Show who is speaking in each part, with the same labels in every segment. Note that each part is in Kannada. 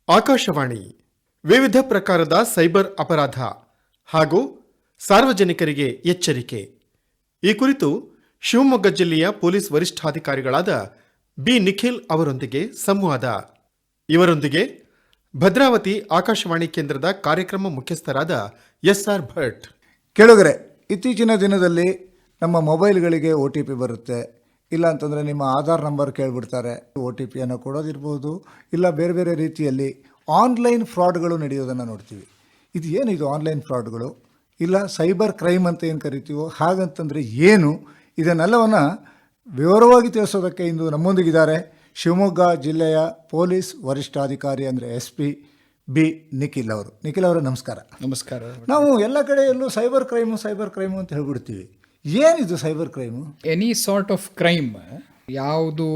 Speaker 1: ಆಕಾಶವಾಣಿ ವಿವಿಧ ಪ್ರಕಾರದ ಸೈಬರ್ ಅಪರಾಧ ಹಾಗೂ ಸಾರ್ವಜನಿಕರಿಗೆ ಎಚ್ಚರಿಕೆ. ಈ ಕುರಿತು ಶಿವಮೊಗ್ಗ ಜಿಲ್ಲೆಯ ಪೊಲೀಸ್ ವರಿಷ್ಠಾಧಿಕಾರಿಗಳಾದ ಬಿ ನಿಖಿಲ್ ಅವರೊಂದಿಗೆ ಸಂವಾದ. ಇವರೊಂದಿಗೆ ಭದ್ರಾವತಿ ಆಕಾಶವಾಣಿ ಕೇಂದ್ರದ ಕಾರ್ಯಕ್ರಮ ಮುಖ್ಯಸ್ಥರಾದ ಎಸ್.ಆರ್. ಭಟ್.
Speaker 2: ಕೇಳುಗರೆ, ಇತ್ತೀಚಿನ ದಿನದಲ್ಲಿ ನಮ್ಮ ಮೊಬೈಲ್ಗಳಿಗೆ OTP ಬರುತ್ತೆ. ಇಲ್ಲ ಅಂತಂದರೆ ನಿಮ್ಮ ಆಧಾರ್ ನಂಬರ್ ಕೇಳಿಬಿಡ್ತಾರೆ. OTPಯನ್ನು ಕೊಡೋದಿರ್ಬೋದು, ಇಲ್ಲ ಬೇರೆ ಬೇರೆ ರೀತಿಯಲ್ಲಿ ಆನ್ಲೈನ್ ಫ್ರಾಡ್ಗಳು ನಡೆಯೋದನ್ನು ನೋಡ್ತೀವಿ. ಇದು ಏನಿದು ಆನ್ಲೈನ್ ಫ್ರಾಡ್ಗಳು, ಇಲ್ಲ ಸೈಬರ್ ಕ್ರೈಮ್ ಅಂತ ಏನು ಕರಿತೀವೋ ಹಾಗಂತಂದರೆ ಏನು, ಇದನ್ನೆಲ್ಲವನ್ನು ವಿವರವಾಗಿ ತಿಳಿಸೋದಕ್ಕೆ ಇಂದು ನಮ್ಮೊಂದಿಗಿದ್ದಾರೆ ಶಿವಮೊಗ್ಗ ಜಿಲ್ಲೆಯ ಪೊಲೀಸ್ ವರಿಷ್ಠಾಧಿಕಾರಿ ಅಂದರೆ SP ಬಿ ನಿಖಿಲ್ ಅವರು. ನಿಖಿಲ್ ಅವರೇ, ನಮಸ್ಕಾರ.
Speaker 3: ನಮಸ್ಕಾರ.
Speaker 2: ನಾವು ಎಲ್ಲ ಕಡೆಯಲ್ಲೂ ಸೈಬರ್ ಕ್ರೈಮು ಅಂತ ಹೇಳ್ಬಿಡ್ತೀವಿ. ಏನಿದು cyber crime?
Speaker 3: Any sort of crime ಯಾವುದು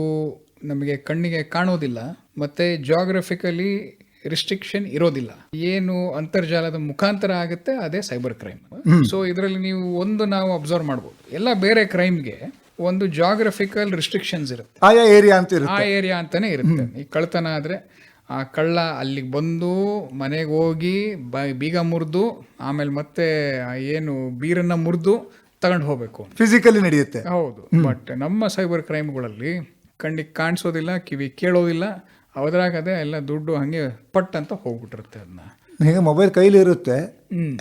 Speaker 3: ನಮಗೆ ಕಣ್ಣಿಗೆ ಕಾಣೋದಿಲ್ಲ ಮತ್ತು ಜಾಗ್ರಫಿಕಲಿ ರಿಸ್ಟ್ರಿಕ್ಷನ್ ಇರೋದಿಲ್ಲ, ಏನು ಅಂತರ್ಜಾಲದ ಮುಖಾಂತರ ಆಗುತ್ತೆ, ಅದೇ ಸೈಬರ್ ಕ್ರೈಮ್. ಸೊ ಇದರಲ್ಲಿ ನಾವು ಅಬ್ಸರ್ವ್ ಮಾಡ್ಬೋದು, ಎಲ್ಲ ಬೇರೆ ಕ್ರೈಮ್ಗೆ ಒಂದು ಜಾಗ್ರಫಿಕಲ್ ರಿಸ್ಟ್ರಿಕ್ಷನ್ಸ್ ಇರುತ್ತೆ,
Speaker 2: ಆಯಾ ಏರಿಯಾ ಅಂತ ಇರುತ್ತೆ,
Speaker 3: ಆ ಏರಿಯಾ ಅಂತಾನೆ ಇರುತ್ತೆ. ಈ ಕಳ್ತನ ಆದರೆ ಆ ಕಳ್ಳ ಅಲ್ಲಿಗೆ ಬಂದು ಮನೆಗೆ ಹೋಗಿ ಬೀಗ ಮುರಿದು ಆಮೇಲೆ ಮತ್ತೆ ಏನು ಬೀರನ್ನ ಮುರಿದು ತಗೊಂಡು ಹೋಗ್ಬೇಕು,
Speaker 2: ಫಿಸಿಕಲಿ ನಡೆಯುತ್ತೆ.
Speaker 3: ಹೌದು. ಬಟ್ ನಮ್ಮ ಸೈಬರ್ ಕ್ರೈಮ್ಗಳಲ್ಲಿ ಕಣ್ಣಿಗೆ ಕಾಣಿಸೋದಿಲ್ಲ, ಕಿವಿ ಕೇಳೋದಿಲ್ಲ, ಅದ್ರಾಗದೆ ಎಲ್ಲ ದುಡ್ಡು ಹಂಗೆ ಪಟ್ ಅಂತ ಹೋಗ್ಬಿಟ್ಟಿರುತ್ತೆ. ಅದನ್ನ
Speaker 2: ಈಗ ಮೊಬೈಲ್ ಕೈಲಿ ಇರುತ್ತೆ,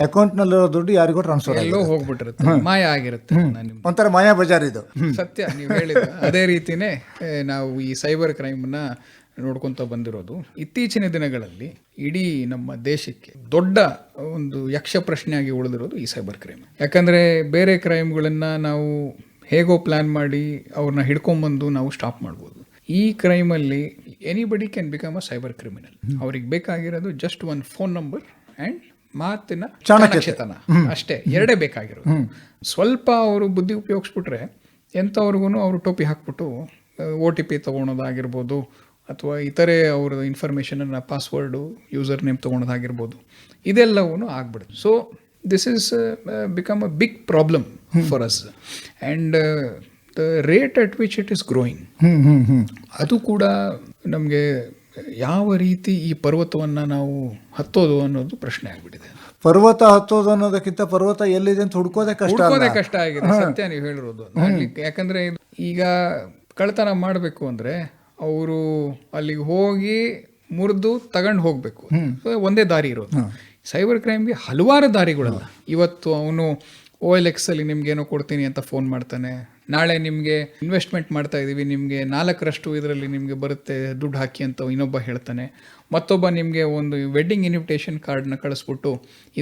Speaker 2: ಅಕೌಂಟ್ನಲ್ಲಿರೋ ದುಡ್ಡು ಯಾರಿಗೋ ಟ್ರಾನ್ಸ್ಫರ್
Speaker 3: ಎಲ್ಲೋ ಹೋಗ್ಬಿಟ್ಟಿರುತ್ತೆ, ಮಾಯ ಆಗಿರುತ್ತೆ.
Speaker 2: ಒಂಥರ ಮಾಯಾ ಬಜಾರ್ ಇದು.
Speaker 3: ಸತ್ಯ, ನೀವು ಹೇಳಿದ ಅದೇ ರೀತಿನೇ ನಾವು ಈ ಸೈಬರ್ ಕ್ರೈಮ್ನ ನೋಡ್ಕೊತ ಬಂದಿರೋದು. ಇತ್ತೀಚಿನ ದಿನಗಳಲ್ಲಿ ಇಡೀ ನಮ್ಮ ದೇಶಕ್ಕೆ ದೊಡ್ಡ ಒಂದು ಯಕ್ಷ ಪ್ರಶ್ನೆಯಾಗಿ ಉಳಿದಿರೋದು ಈ ಸೈಬರ್ ಕ್ರೈಮ್. ಯಾಕಂದರೆ ಬೇರೆ ಕ್ರೈಮ್ಗಳನ್ನು ನಾವು ಹೇಗೋ ಪ್ಲ್ಯಾನ್ ಮಾಡಿ ಅವ್ರನ್ನ ಹಿಡ್ಕೊಂಬಂದು ನಾವು ಸ್ಟಾಪ್ ಮಾಡ್ಬೋದು. ಈ ಕ್ರೈಮಲ್ಲಿ anybody can become a cyber criminal. ಅವ್ರಿಗೆ ಬೇಕಾಗಿರೋದು ಜಸ್ಟ್ ಒಂದು ಫೋನ್ ನಂಬರ್ ಆ್ಯಂಡ್ ಮಾತಿನ ಚಾಣಕ್ಷತನ ಅಷ್ಟೇ, ಎರಡೇ ಬೇಕಾಗಿರೋದು. ಸ್ವಲ್ಪ ಅವರು ಬುದ್ಧಿ ಉಪಯೋಗಿಸ್ಬಿಟ್ರೆ ಎಂಥವ್ರಿಗೂ ಅವರು ಟೋಪಿ ಹಾಕ್ಬಿಟ್ಟು OTP ತೊಗೊಳೋದಾಗಿರ್ಬೋದು, ಅಥವಾ ಇತರೆ ಅವ್ರದ್ದು ಇನ್ಫಾರ್ಮೇಷನನ್ನು ಪಾಸ್ವರ್ಡು ಯೂಸರ್ ನೇಮ್ ತೊಗೊಳೋದಾಗಿರ್ಬೋದು, ಇದೆಲ್ಲವೂ ಆಗ್ಬಿಡುತ್ತೆ. So this is become a big problem for us and the rate at which it is growing, ಅದು ಕೂಡ ನಮಗೆ ಯಾವ ರೀತಿ ಈ ಪರ್ವತವನ್ನು ನಾವು ಹತ್ತೋದು ಅನ್ನೋದು ಪ್ರಶ್ನೆ ಆಗಿಬಿಟ್ಟಿದೆ.
Speaker 2: ಪರ್ವತ ಹತ್ತೋದು ಅನ್ನೋದಕ್ಕಿಂತ ಪರ್ವತ ಎಲ್ಲಿದೆ ಅಂತ ಹುಡ್ಕೋದೇ ಕಷ್ಟ
Speaker 3: ಆಗಿದೆ. ಸತ್ಯ ನೀವು ಹೇಳಿರೋದು. ಯಾಕಂದರೆ ಈಗ ಕಳ್ತನ ಮಾಡಬೇಕು ಅಂದರೆ ಅವರು ಅಲ್ಲಿಗೆ ಹೋಗಿ ಮುರಿದು ತಗೊಂಡು ಹೋಗಬೇಕು, ಒಂದೇ ದಾರಿ ಇರೋದು. ಸೈಬರ್ ಕ್ರೈಮ್ಗೆ ಹಲವಾರು ದಾರಿಗಳಲ್ಲ. ಇವತ್ತು ಅವನು OLX ಅಲ್ಲಿ ನಿಮ್ಗೇನೋ ಕೊಡ್ತೀನಿ ಅಂತ ಫೋನ್ ಮಾಡ್ತಾನೆ, ನಾಳೆ ನಿಮಗೆ ಇನ್ವೆಸ್ಟ್ಮೆಂಟ್ ಮಾಡ್ತಾ ಇದ್ದೀವಿ, ನಿಮಗೆ 4% ಇದರಲ್ಲಿ ನಿಮಗೆ ಬರುತ್ತೆ, ದುಡ್ಡು ಹಾಕಿ ಅಂತ ಇನ್ನೊಬ್ಬ ಹೇಳ್ತಾನೆ. ಮತ್ತೊಬ್ಬ ನಿಮಗೆ ಒಂದು ವೆಡ್ಡಿಂಗ್ ಇನ್ವಿಟೇಷನ್ ಕಾರ್ಡ್ನ ಕಳಿಸ್ಬಿಟ್ಟು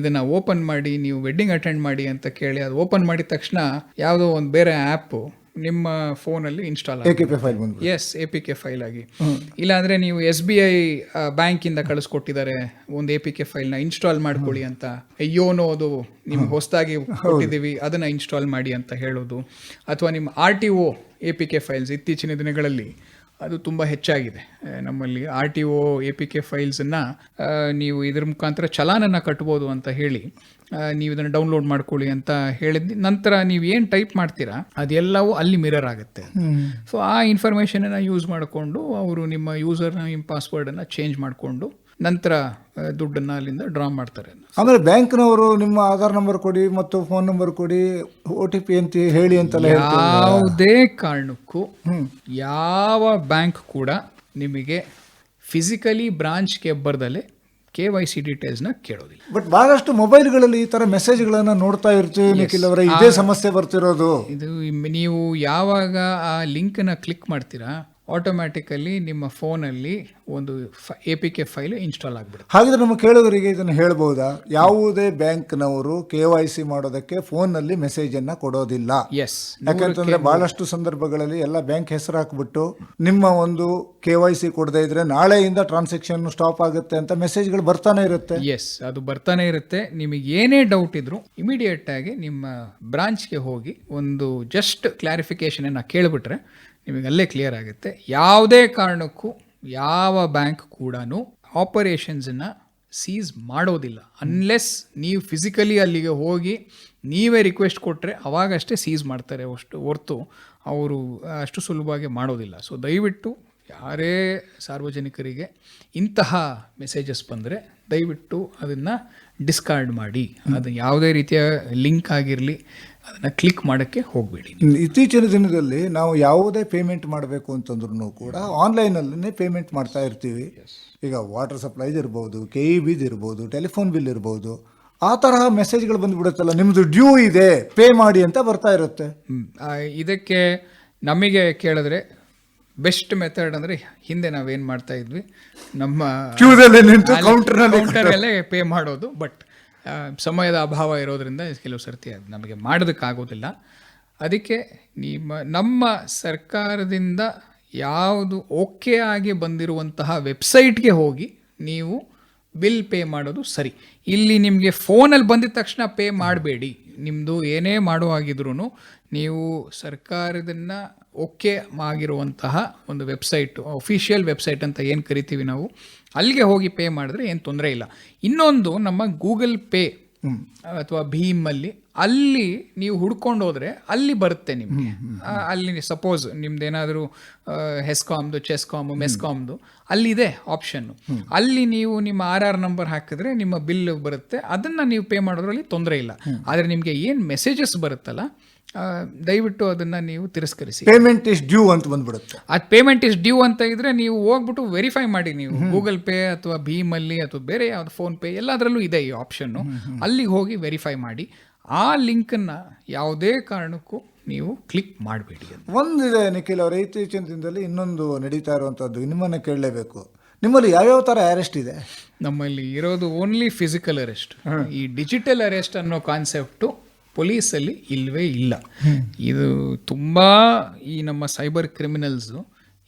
Speaker 3: ಇದನ್ನು ಓಪನ್ ಮಾಡಿ ನೀವು ವೆಡ್ಡಿಂಗ್ ಅಟೆಂಡ್ ಮಾಡಿ ಅಂತ ಕೇಳಿ, ಅದು ಓಪನ್ ಮಾಡಿದ ತಕ್ಷಣ ಯಾವುದೋ ಒಂದು ಬೇರೆ ಆ್ಯಪು ನಿಮ್ಮ ಫೋನಲ್ಲಿ ಇನ್ಸ್ಟಾಲ್ ಆಗಿ APK ಫೈಲ್ ಆಗಿ, ಇಲ್ಲಾಂದರೆ ನೀವು SBI ಬ್ಯಾಂಕಿಂದ ಕಳಿಸ್ಕೊಟ್ಟಿದ್ದಾರೆ ಒಂದು APK ಫೈಲ್ನ ಇನ್ಸ್ಟಾಲ್ ಮಾಡ್ಕೊಳ್ಳಿ ಅಂತ, ಯೋನೋ ಅದು ನಿಮ್ಗೆ ಹೊಸದಾಗಿ ಕೊಟ್ಟಿದ್ದೀವಿ ಅದನ್ನು ಇನ್ಸ್ಟಾಲ್ ಮಾಡಿ ಅಂತ ಹೇಳೋದು. ಅಥವಾ ನಿಮ್ಮ RTO APK ಫೈಲ್ಸ್ ಇತ್ತೀಚಿನ ದಿನಗಳಲ್ಲಿ ಅದು ತುಂಬ ಹೆಚ್ಚಾಗಿದೆ ನಮ್ಮಲ್ಲಿ. RTO APK ಫೈಲ್ಸನ್ನು ನೀವು ಇದ್ರ ಮುಖಾಂತರ ಚಲಾನನ್ನು ಕಟ್ಬೋದು ಅಂತ ಹೇಳಿ ನೀವು ಇದನ್ನು ಡೌನ್ಲೋಡ್ ಮಾಡ್ಕೊಳ್ಳಿ ಅಂತ ಹೇಳಿದ ನಂತರ ನೀವು ಏನು ಟೈಪ್ ಮಾಡ್ತೀರಾ ಅದೆಲ್ಲವೂ ಅಲ್ಲಿ ಮಿರರ್ ಆಗುತ್ತೆ. ಸೊ ಆ ಇನ್ಫಾರ್ಮೇಷನನ್ನು ಯೂಸ್ ಮಾಡಿಕೊಂಡು ಅವರು ನಿಮ್ಮ ಯೂಸರ್ನ ಪಾಸ್ವರ್ಡನ್ನು ಚೇಂಜ್ ಮಾಡಿಕೊಂಡು ನಂತರ ದುಡ್ಡನ್ನು ಅಲ್ಲಿಂದ ಡ್ರಾ ಮಾಡ್ತಾರೆ.
Speaker 2: ಆಮೇಲೆ ಬ್ಯಾಂಕ್ನವರು ನಿಮ್ಮ ಆಧಾರ್ ನಂಬರ್ ಕೊಡಿ ಮತ್ತು ಫೋನ್ ನಂಬರ್ ಕೊಡಿ, OTP ಅಂತ ಹೇಳಿ ಅಂತೆಲ್ಲ
Speaker 3: ಯಾವುದೇ ಕಾರಣಕ್ಕೂ ಯಾವ ಬ್ಯಾಂಕ್ ಕೂಡ ನಿಮಗೆ ಫಿಸಿಕಲಿ ಬ್ರಾಂಚ್ಗೆ ಬರ್ದಲೆ KYC ಡೀಟೇಲ್ಸ್ನ ಕೇಳೋದಿಲ್ಲ.
Speaker 2: ಬಟ್ ಬಹಳಷ್ಟು ಮೊಬೈಲ್ಗಳಲ್ಲಿ ಈ ಥರ ಮೆಸೇಜ್ಗಳನ್ನು ನೋಡ್ತಾ ಇರ್ತೀವಿ ನಿಖಿಲ್ ಅವರೇ, ಇದೇ ಸಮಸ್ಯೆ ಬರ್ತಿರೋದು.
Speaker 3: ಇದು ನೀವು ಯಾವಾಗ ಆ ಲಿಂಕನ್ನು ಕ್ಲಿಕ್ ಮಾಡ್ತೀರಾ ಆಟೋಮ್ಯಾಟಿಕಲಿ ನಿಮ್ಮ ಫೋನಲ್ಲಿ ಒಂದು APK ಫೈಲ್ ಇನ್ಸ್ಟಾಲ್ ಆಗಿಬಿಡುತ್ತೆ.
Speaker 2: ಹಾಗಿದ್ರೆ ನಮ್ಮ ಕೇಳುಗರಿಗೆ ಇದನ್ನು ಹೇಳ್ಬೋದಾ, ಯಾವುದೇ ಬ್ಯಾಂಕ್ನವರು KYC ಮಾಡೋದಕ್ಕೆ ಫೋನ್ನಲ್ಲಿ ಮೆಸೇಜನ್ನು ಕೊಡೋದಿಲ್ಲ?
Speaker 3: ಎಸ್,
Speaker 2: ಯಾಕಂತಂದ್ರೆ ಬಹಳಷ್ಟು ಸಂದರ್ಭಗಳಲ್ಲಿ ಎಲ್ಲ ಬ್ಯಾಂಕ್ ಹೆಸರು ಹಾಕ್ಬಿಟ್ಟು ನಿಮ್ಮ ಒಂದು KYC ಕೊಡದೇ ಇದ್ರೆ ನಾಳೆಯಿಂದ ಟ್ರಾನ್ಸಾಕ್ಷನ್ ಸ್ಟಾಪ್ ಆಗುತ್ತೆ ಅಂತ ಮೆಸೇಜ್ಗಳು ಬರ್ತಾನೆ ಇರುತ್ತೆ.
Speaker 3: ಎಸ್, ಅದು ಬರ್ತಾನೆ ಇರುತ್ತೆ. ನಿಮಗೆ ಏನೇ ಡೌಟ್ ಇದ್ರು ಇಮಿಡಿಯೇಟ್ ಆಗಿ ನಿಮ್ಮ ಬ್ರಾಂಚ್ಗೆ ಹೋಗಿ ಒಂದು ಜಸ್ಟ್ ಕ್ಲಾರಿಫಿಕೇಶನ್ ಕೇಳಿಬಿಟ್ರೆ ನಿಮಗೆ ಅಲ್ಲೇ ಕ್ಲಿಯರ್ ಆಗುತ್ತೆ. ಯಾವುದೇ ಕಾರಣಕ್ಕೂ ಯಾವ ಬ್ಯಾಂಕ್ ಕೂಡ ಆಪರೇಷನ್ಸನ್ನು ಸೀಸ್ ಮಾಡೋದಿಲ್ಲ ಅನ್ಲೆಸ್ ನೀವು ಫಿಸಿಕಲಿ ಅಲ್ಲಿಗೆ ಹೋಗಿ ನೀವೇ ರಿಕ್ವೆಸ್ಟ್ ಕೊಟ್ಟರೆ ಅವಾಗಷ್ಟೇ ಸೀಸ್ ಮಾಡ್ತಾರೆ, ಅಷ್ಟು ಹೊರ್ತು ಅವರು ಅಷ್ಟು ಸುಲಭವಾಗಿ ಮಾಡೋದಿಲ್ಲ. ಸೊ ದಯವಿಟ್ಟು ಯಾರೇ ಸಾರ್ವಜನಿಕರಿಗೆ ಇಂತಹ ಮೆಸೇಜಸ್ ಬಂದರೆ ದಯವಿಟ್ಟು ಅದನ್ನು ಡಿಸ್ಕಾರ್ಡ್ ಮಾಡಿ. ಅದು ಯಾವುದೇ ರೀತಿಯ ಲಿಂಕ್ ಆಗಿರಲಿ ಅದನ್ನು ಕ್ಲಿಕ್ ಮಾಡೋಕ್ಕೆ ಹೋಗಬೇಡಿ.
Speaker 2: ಇತ್ತೀಚಿನ ದಿನದಲ್ಲಿ ನಾವು ಯಾವುದೇ ಪೇಮೆಂಟ್ ಮಾಡಬೇಕು ಅಂತಂದ್ರೂ ಕೂಡ ಆನ್ಲೈನಲ್ಲೇ ಪೇಮೆಂಟ್ ಮಾಡ್ತಾ ಇರ್ತೀವಿ. ಈಗ ವಾಟರ್ ಸಪ್ಲೈದು ಇರ್ಬೋದು, KEBದು ಇರ್ಬೋದು, ಟೆಲಿಫೋನ್ ಬಿಲ್ ಇರ್ಬೋದು, ಆ ತರಹ ಮೆಸೇಜ್ಗಳು ಬಂದುಬಿಡುತ್ತಲ್ಲ, ನಿಮ್ಮದು ಡ್ಯೂ ಇದೆ ಪೇ ಮಾಡಿ ಅಂತ ಬರ್ತಾ ಇರುತ್ತೆ.
Speaker 3: ಇದಕ್ಕೆ ನಮಗೆ ಕೇಳಿದ್ರೆ ಬೆಸ್ಟ್ ಮೆಥಡ್ ಅಂದರೆ ಹಿಂದೆ ನಾವೇನು ಮಾಡ್ತಾ ಇದ್ವಿ, ನಮ್ಮ
Speaker 2: ಕ್ಯೂದಲ್ಲಿ ನಿಂತು ಕೌಂಟರ್ನಲ್ಲೇ
Speaker 3: ಪೇ ಮಾಡೋದು. ಬಟ್ ಸಮಯದ ಅಭಾವ ಇರೋದ್ರಿಂದ ಕೆಲವು ಸರ್ತಿ ಅದು ನಮಗೆ ಮಾಡೋದಕ್ಕಾಗೋದಿಲ್ಲ. ಅದಕ್ಕೆ ನಮ್ಮ ಸರ್ಕಾರದಿಂದ ಯಾವುದು ಓಕೆ ಆಗಿ ಬಂದಿರುವಂತಹ ವೆಬ್ಸೈಟ್ಗೆ ಹೋಗಿ ನೀವು ಬಿಲ್ ಪೇ ಮಾಡೋದು ಸರಿ. ಇಲ್ಲಿ ನಿಮಗೆ ಫೋನಲ್ಲಿ ಬಂದಿದ ತಕ್ಷಣ ಪೇ ಮಾಡಬೇಡಿ. ನಿಮ್ಮದು ಏನೇ ಮಾಡುವಾಗಿದ್ರೂ ನೀವು ಸರ್ಕಾರದನ್ನ ಓಕೆ ಆಗಿರುವಂತಹ ಒಂದು ವೆಬ್ಸೈಟು, ಅಫಿಷಿಯಲ್ ವೆಬ್ಸೈಟ್ ಅಂತ ಏನು ಕರಿತೀವಿ ನಾವು, ಅಲ್ಲಿಗೆ ಹೋಗಿ ಪೇ ಮಾಡಿದ್ರೆ ಏನು ತೊಂದರೆ ಇಲ್ಲ. ಇನ್ನೊಂದು ನಮ್ಮ ಗೂಗಲ್ ಪೇ ಅಥವಾ ಭೀಮಲ್ಲಿ ಅಲ್ಲಿ ನೀವು ಹುಡ್ಕೊಂಡು ಹೋದರೆ ಅಲ್ಲಿ ಬರುತ್ತೆ ನಿಮಗೆ. ಅಲ್ಲಿ ಸಪೋಸ್ ನಿಮ್ದೇನಾದರೂ ಹೆಸ್ಕಾಮ್ದು, ಚೆಸ್ಕಾಮು, ಮೆಸ್ಕಾಮ್ದು ಅಲ್ಲಿದೆ ಆಪ್ಷನ್ನು. ಅಲ್ಲಿ ನೀವು ನಿಮ್ಮ RR ನಂಬರ್ ಹಾಕಿದ್ರೆ ನಿಮ್ಮ ಬಿಲ್ ಬರುತ್ತೆ. ಅದನ್ನು ನೀವು ಪೇ ಮಾಡೋದ್ರಲ್ಲಿ ತೊಂದರೆ ಇಲ್ಲ. ಆದರೆ ನಿಮಗೆ ಏನು ಮೆಸೇಜಸ್ ಬರುತ್ತಲ್ಲ, ದಯವಿಟ್ಟು ಅದನ್ನು ನೀವು ತಿರಸ್ಕರಿಸಿ.
Speaker 2: ಪೇಮೆಂಟ್ ಇಸ್ ಡ್ಯೂ ಅಂತ ಬಂದ್ಬಿಡುತ್ತೆ.
Speaker 3: ಅದು ಪೇಮೆಂಟ್ ಇಸ್ ಡ್ಯೂ ಅಂತ ಇದ್ರೆ ನೀವು ಹೋಗ್ಬಿಟ್ಟು ವೆರಿಫೈ ಮಾಡಿ. ನೀವು ಗೂಗಲ್ ಪೇ ಅಥವಾ ಭೀಮಲ್ಲಿ ಅಥವಾ ಬೇರೆ ಯಾವ್ದು ಫೋನ್ಪೇ ಎಲ್ಲದರಲ್ಲೂ ಇದೆ ಈ ಆಪ್ಷನ್ನು. ಅಲ್ಲಿಗೆ ಹೋಗಿ ವೆರಿಫೈ ಮಾಡಿ. ಆ ಲಿಂಕನ್ನು ಯಾವುದೇ ಕಾರಣಕ್ಕೂ ನೀವು ಕ್ಲಿಕ್ ಮಾಡಬೇಡಿ.
Speaker 2: ಒಂದಿದೆ ನಿಖಿಲ್ ಅವರ, ಇತ್ತೀಚಿನ ದಿನದಲ್ಲಿ ಇನ್ನೊಂದು ನಡೀತಾ ಇರುವಂಥದ್ದು, ನಿಮ್ಮನ್ನು ಕೇಳಲೇಬೇಕು. ನಿಮ್ಮಲ್ಲಿ ಯಾವ್ಯಾವ ಥರ ಅರೆಸ್ಟ್ ಇದೆ?
Speaker 3: ನಮ್ಮಲ್ಲಿ ಇರೋದು ಓನ್ಲಿ ಫಿಸಿಕಲ್ ಅರೆಸ್ಟ್. ಈ ಡಿಜಿಟಲ್ ಅರೆಸ್ಟ್ ಅನ್ನೋ ಕಾನ್ಸೆಪ್ಟು ಪೊಲೀಸಲ್ಲಿ ಇಲ್ಲವೇ ಇಲ್ಲ. ಇದು ತುಂಬ ಈ ನಮ್ಮ ಸೈಬರ್ ಕ್ರಿಮಿನಲ್ಸು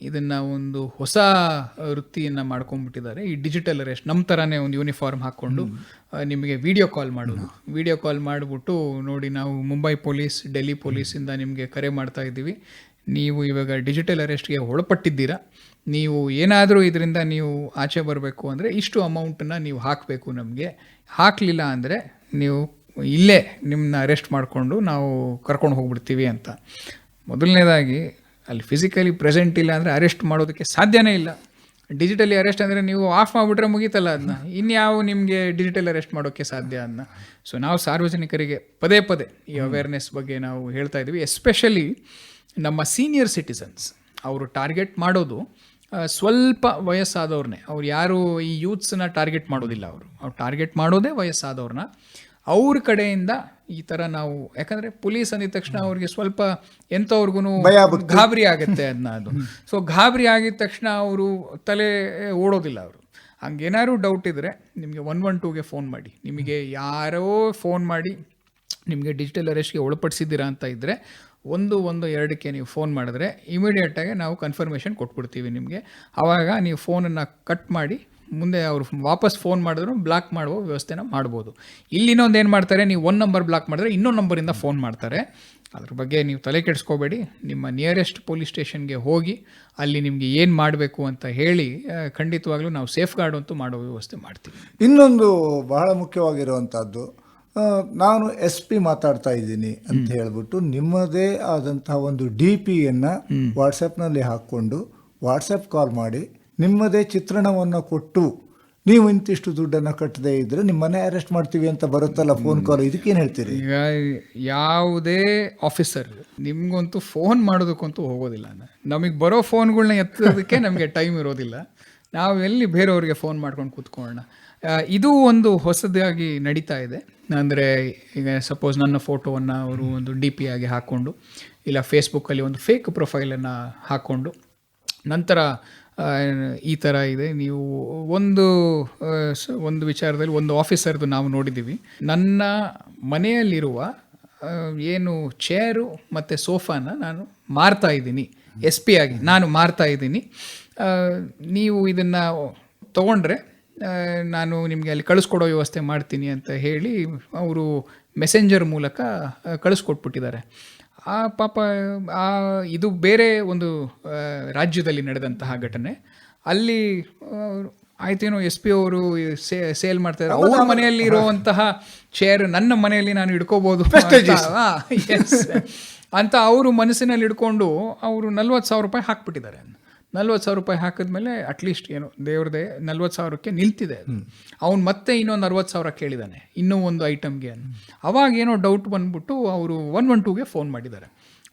Speaker 3: ಇದನ್ನು ಒಂದು ಹೊಸ ವೃತ್ತಿಯನ್ನು ಮಾಡ್ಕೊಂಡ್ಬಿಟ್ಟಿದ್ದಾರೆ. ಈ ಡಿಜಿಟಲ್ ಅರೆಸ್ಟ್ ನಮ್ಮ ಥರನೇ ಒಂದು ಯೂನಿಫಾರ್ಮ್ ಹಾಕ್ಕೊಂಡು ನಿಮಗೆ ವಿಡಿಯೋ ಕಾಲ್ ಮಾಡೋದು. ವಿಡಿಯೋ ಕಾಲ್ ಮಾಡಿಬಿಟ್ಟು, ನೋಡಿ ನಾವು ಮುಂಬೈ ಪೊಲೀಸ್, ಡೆಲ್ಲಿ ಪೊಲೀಸಿಂದ ನಿಮಗೆ ಕರೆ ಮಾಡ್ತಾ ಇದ್ದೀವಿ, ನೀವು ಇವಾಗ ಡಿಜಿಟಲ್ ಅರೆಸ್ಟ್ಗೆ ಒಳಪಟ್ಟಿದ್ದೀರಾ, ನೀವು ಏನಾದರೂ ಇದರಿಂದ ನೀವು ಆಚೆ ಬರಬೇಕು ಅಂದರೆ ಇಷ್ಟು ಅಮೌಂಟನ್ನು ನೀವು ಹಾಕಬೇಕು ನಮಗೆ, ಹಾಕಲಿಲ್ಲ ಅಂದರೆ ನೀವು ಇಲ್ಲೇ ನಿಮ್ಮನ್ನ ಅರೆಸ್ಟ್ ಮಾಡಿಕೊಂಡು ನಾವು ಕರ್ಕೊಂಡು ಹೋಗ್ಬಿಡ್ತೀವಿ ಅಂತ. ಮೊದಲನೇದಾಗಿ ಅಲ್ಲಿ ಫಿಸಿಕಲಿ ಪ್ರೆಸೆಂಟ್ ಇಲ್ಲ ಅಂದರೆ ಅರೆಸ್ಟ್ ಮಾಡೋದಕ್ಕೆ ಸಾಧ್ಯನೇ ಇಲ್ಲ. ಡಿಜಿಟಲಿ ಅರೆಸ್ಟ್ ಅಂದರೆ ನೀವು ಆಫ್ ಮಾಡಿಬಿಟ್ರೆ ಮುಗೀತಲ್ಲ, ಅದನ್ನ ಇನ್ಯಾವ ನಿಮಗೆ ಡಿಜಿಟಲ್ ಅರೆಸ್ಟ್ ಮಾಡೋಕ್ಕೆ ಸಾಧ್ಯ ಅದನ್ನ. ಸೊ ನಾವು ಸಾರ್ವಜನಿಕರಿಗೆ ಪದೇ ಪದೇ ಈ ಅವೇರ್ನೆಸ್ ಬಗ್ಗೆ ನಾವು ಹೇಳ್ತಾ ಇದ್ದೀವಿ. ಎಸ್ಪೆಷಲಿ ನಮ್ಮ ಸೀನಿಯರ್ ಸಿಟಿಸನ್ಸ್ ಅವರು ಟಾರ್ಗೆಟ್ ಮಾಡೋದು ಸ್ವಲ್ಪ ವಯಸ್ಸಾದವ್ರನ್ನೇ. ಅವ್ರು ಯಾರು ಈ ಯೂತ್ಸನ್ನ ಟಾರ್ಗೆಟ್ ಮಾಡೋದಿಲ್ಲ. ಅವ್ರು ಟಾರ್ಗೆಟ್ ಮಾಡೋದೇ ವಯಸ್ಸಾದವ್ರನ್ನ. ಅವ್ರ ಕಡೆಯಿಂದ ಈ ಥರ ನಾವು, ಯಾಕಂದರೆ ಪೊಲೀಸ್ ಅಂದಿದ ತಕ್ಷಣ ಅವ್ರಿಗೆ ಸ್ವಲ್ಪ ಎಂಥವ್ರಿಗೂ ಗಾಬರಿ ಆಗುತ್ತೆ ಅದನ್ನ. ಅದು ಸೊ ಗಾಬರಿ ಆಗಿದ ತಕ್ಷಣ ಅವರು ತಲೆ ಓಡೋದಿಲ್ಲ. ಅವರು ಹಂಗೇನಾದ್ರು ಡೌಟ್ ಇದ್ದರೆ ನಿಮಗೆ 112ಗೆ ಫೋನ್ ಮಾಡಿ. ನಿಮಗೆ ಯಾರೋ ಫೋನ್ ಮಾಡಿ ನಿಮಗೆ ಡಿಜಿಟಲ್ ಅರೆಸ್ಟ್ಗೆ ಒಳಪಡಿಸಿದ್ದೀರಾ ಅಂತ ಇದ್ದರೆ 112ಕ್ಕೆ ನೀವು ಫೋನ್ ಮಾಡಿದ್ರೆ ಇಮಿಡಿಯೇಟಾಗಿ ನಾವು ಕನ್ಫರ್ಮೇಷನ್ ಕೊಟ್ಬಿಡ್ತೀವಿ ನಿಮಗೆ. ಆವಾಗ ನೀವು ಫೋನನ್ನು ಕಟ್ ಮಾಡಿ ಮುಂದೆ ಅವರು ವಾಪಸ್ ಫೋನ್ ಮಾಡಿದ್ರು ಬ್ಲಾಕ್ ಮಾಡುವ ವ್ಯವಸ್ಥೆನ ಮಾಡ್ಬೋದು. ಇಲ್ಲಿ ಇನ್ನೊಂದು ಏನು ಮಾಡ್ತಾರೆ, ನೀವು ಒಂದು ನಂಬರ್ ಬ್ಲಾಕ್ ಮಾಡಿದ್ರೆ ಇನ್ನೊಂದು ನಂಬರಿಂದ ಫೋನ್ ಮಾಡ್ತಾರೆ. ಅದ್ರ ಬಗ್ಗೆ ನೀವು ತಲೆ ಕೆಡಿಸ್ಕೋಬೇಡಿ. ನಿಮ್ಮ ನಿಯರೆಸ್ಟ್ ಪೊಲೀಸ್ ಸ್ಟೇಷನ್ಗೆ ಹೋಗಿ ಅಲ್ಲಿ ನಿಮಗೆ ಏನು ಮಾಡಬೇಕು ಅಂತ ಹೇಳಿ ಖಂಡಿತವಾಗ್ಲೂ ನಾವು ಸೇಫ್ ಗಾರ್ಡ್ ಅಂತೂ ಮಾಡೋ ವ್ಯವಸ್ಥೆ ಮಾಡ್ತೀವಿ.
Speaker 2: ಇನ್ನೊಂದು ಬಹಳ ಮುಖ್ಯವಾಗಿರುವಂಥದ್ದು, ನಾನು SP ಮಾತಾಡ್ತಾ ಇದ್ದೀನಿ ಅಂತ ಹೇಳ್ಬಿಟ್ಟು ನಿಮ್ಮದೇ ಆದಂತಹ ಒಂದು DPಯನ್ನು ವಾಟ್ಸಪ್ನಲ್ಲಿ ಹಾಕ್ಕೊಂಡು ವಾಟ್ಸಪ್ ಕಾಲ್ ಮಾಡಿ ನಿಮ್ಮದೇ ಚಿತ್ರಣವನ್ನು ಕೊಟ್ಟು ನೀವು ಇಂತಿಷ್ಟು ದುಡ್ಡನ್ನು ಕಟ್ಟದೇ ಇದ್ದರೆ ನಿಮ್ಮನ್ನೇ ಅರೆಸ್ಟ್ ಮಾಡ್ತೀವಿ ಅಂತ ಬರುತ್ತಲ್ಲ ಫೋನ್ ಕಾಲ್, ಇದಕ್ಕೇನು ಹೇಳ್ತೀರಿ?
Speaker 3: ಈಗ ಯಾವುದೇ ಆಫೀಸರ್ ನಿಮಗಂತೂ ಫೋನ್ ಮಾಡೋದಕ್ಕಂತೂ ಹೋಗೋದಿಲ್ಲ. ನಮಗೆ ಬರೋ ಫೋನ್ಗಳನ್ನ ಎತ್ತೋದಕ್ಕೆ ನಮಗೆ ಟೈಮ್ ಇರೋದಿಲ್ಲ. ನಾವು ಎಲ್ಲಿ ಬೇರೆಯವ್ರಿಗೆ ಫೋನ್ ಮಾಡ್ಕೊಂಡು ಕೂತ್ಕೊಳ್ಳೋಣ. ಇದು ಒಂದು ಹೊಸದಾಗಿ ನಡೀತಾ ಇದೆ. ಅಂದರೆ ಈಗ ಸಪೋಸ್ ನನ್ನ ಫೋಟೋವನ್ನು ಅವರು ಒಂದು DP ಆಗಿ ಹಾಕ್ಕೊಂಡು, ಇಲ್ಲ ಫೇಸ್ಬುಕ್ಕಲ್ಲಿ ಒಂದು ಫೇಕ್ ಪ್ರೊಫೈಲನ್ನು ಹಾಕ್ಕೊಂಡು, ನಂತರ ಈ ಥರ ಇದೆ. ನೀವು ಒಂದು ವಿಚಾರದಲ್ಲಿ ಒಂದು ಆಫೀಸರ್ದು ನಾವು ನೋಡಿದ್ದೀವಿ. ನನ್ನ ಮನೆಯಲ್ಲಿರುವ ಏನು ಚೇರು ಮತ್ತು ಸೋಫಾನ ನಾನು ಮಾರ್ತಾ ಇದ್ದೀನಿ, SP ಆಗಿ ನಾನು ಮಾರ್ತಾ ಇದ್ದೀನಿ, ನೀವು ಇದನ್ನು ತೊಗೊಂಡ್ರೆ ನಾನು ನಿಮಗೆ ಅಲ್ಲಿ ಕಳಿಸ್ಕೊಡೋ ವ್ಯವಸ್ಥೆ ಮಾಡ್ತೀನಿ ಅಂತ ಹೇಳಿ ಅವರು ಮೆಸೆಂಜರ್ ಮೂಲಕ ಕಳಿಸ್ಕೊಟ್ಬಿಟ್ಟಿದ್ದಾರೆ. ಆ ಪಾಪ ಇದು ಬೇರೆ ಒಂದು ರಾಜ್ಯದಲ್ಲಿ ನಡೆದಂತಹ ಘಟನೆ. ಅಲ್ಲಿ ಆಯ್ತೇನೋ SP ಅವರು ಸೇಲ್ ಮಾಡ್ತಾರೆ, ಅವ್ರ ಮನೆಯಲ್ಲಿ ಇರುವಂತಹ ಚೇರ್ ನನ್ನ ಮನೆಯಲ್ಲಿ ನಾನು ಇಟ್ಕೋಬೋದು ಅಂತ ಅವರು ಮನಸ್ಸಿನಲ್ಲಿ ಇಟ್ಕೊಂಡು ಅವರು 40,000 ರೂಪಾಯಿ ಹಾಕ್ಬಿಟ್ಟಿದ್ದಾರೆ. ₹40,000 ಹಾಕಿದ್ಮೇಲೆ ಅಟ್ಲೀಸ್ಟ್ ಏನು ದೇವ್ರದೇ 40,000ಕ್ಕೆ ನಿಲ್ತಿದೆ ಅದು. ಅವ್ನು ಮತ್ತೆ ಇನ್ನೊಂದು 60,000 ಕೇಳಿದ್ದಾನೆ ಇನ್ನೂ ಒಂದು ಐಟಮ್ಗೆ. ಅವಾಗ ಏನೋ ಡೌಟ್ ಬಂದ್ಬಿಟ್ಟು ಅವರು 112ಗೆ ಫೋನ್ ಮಾಡಿದ್ದಾರೆ.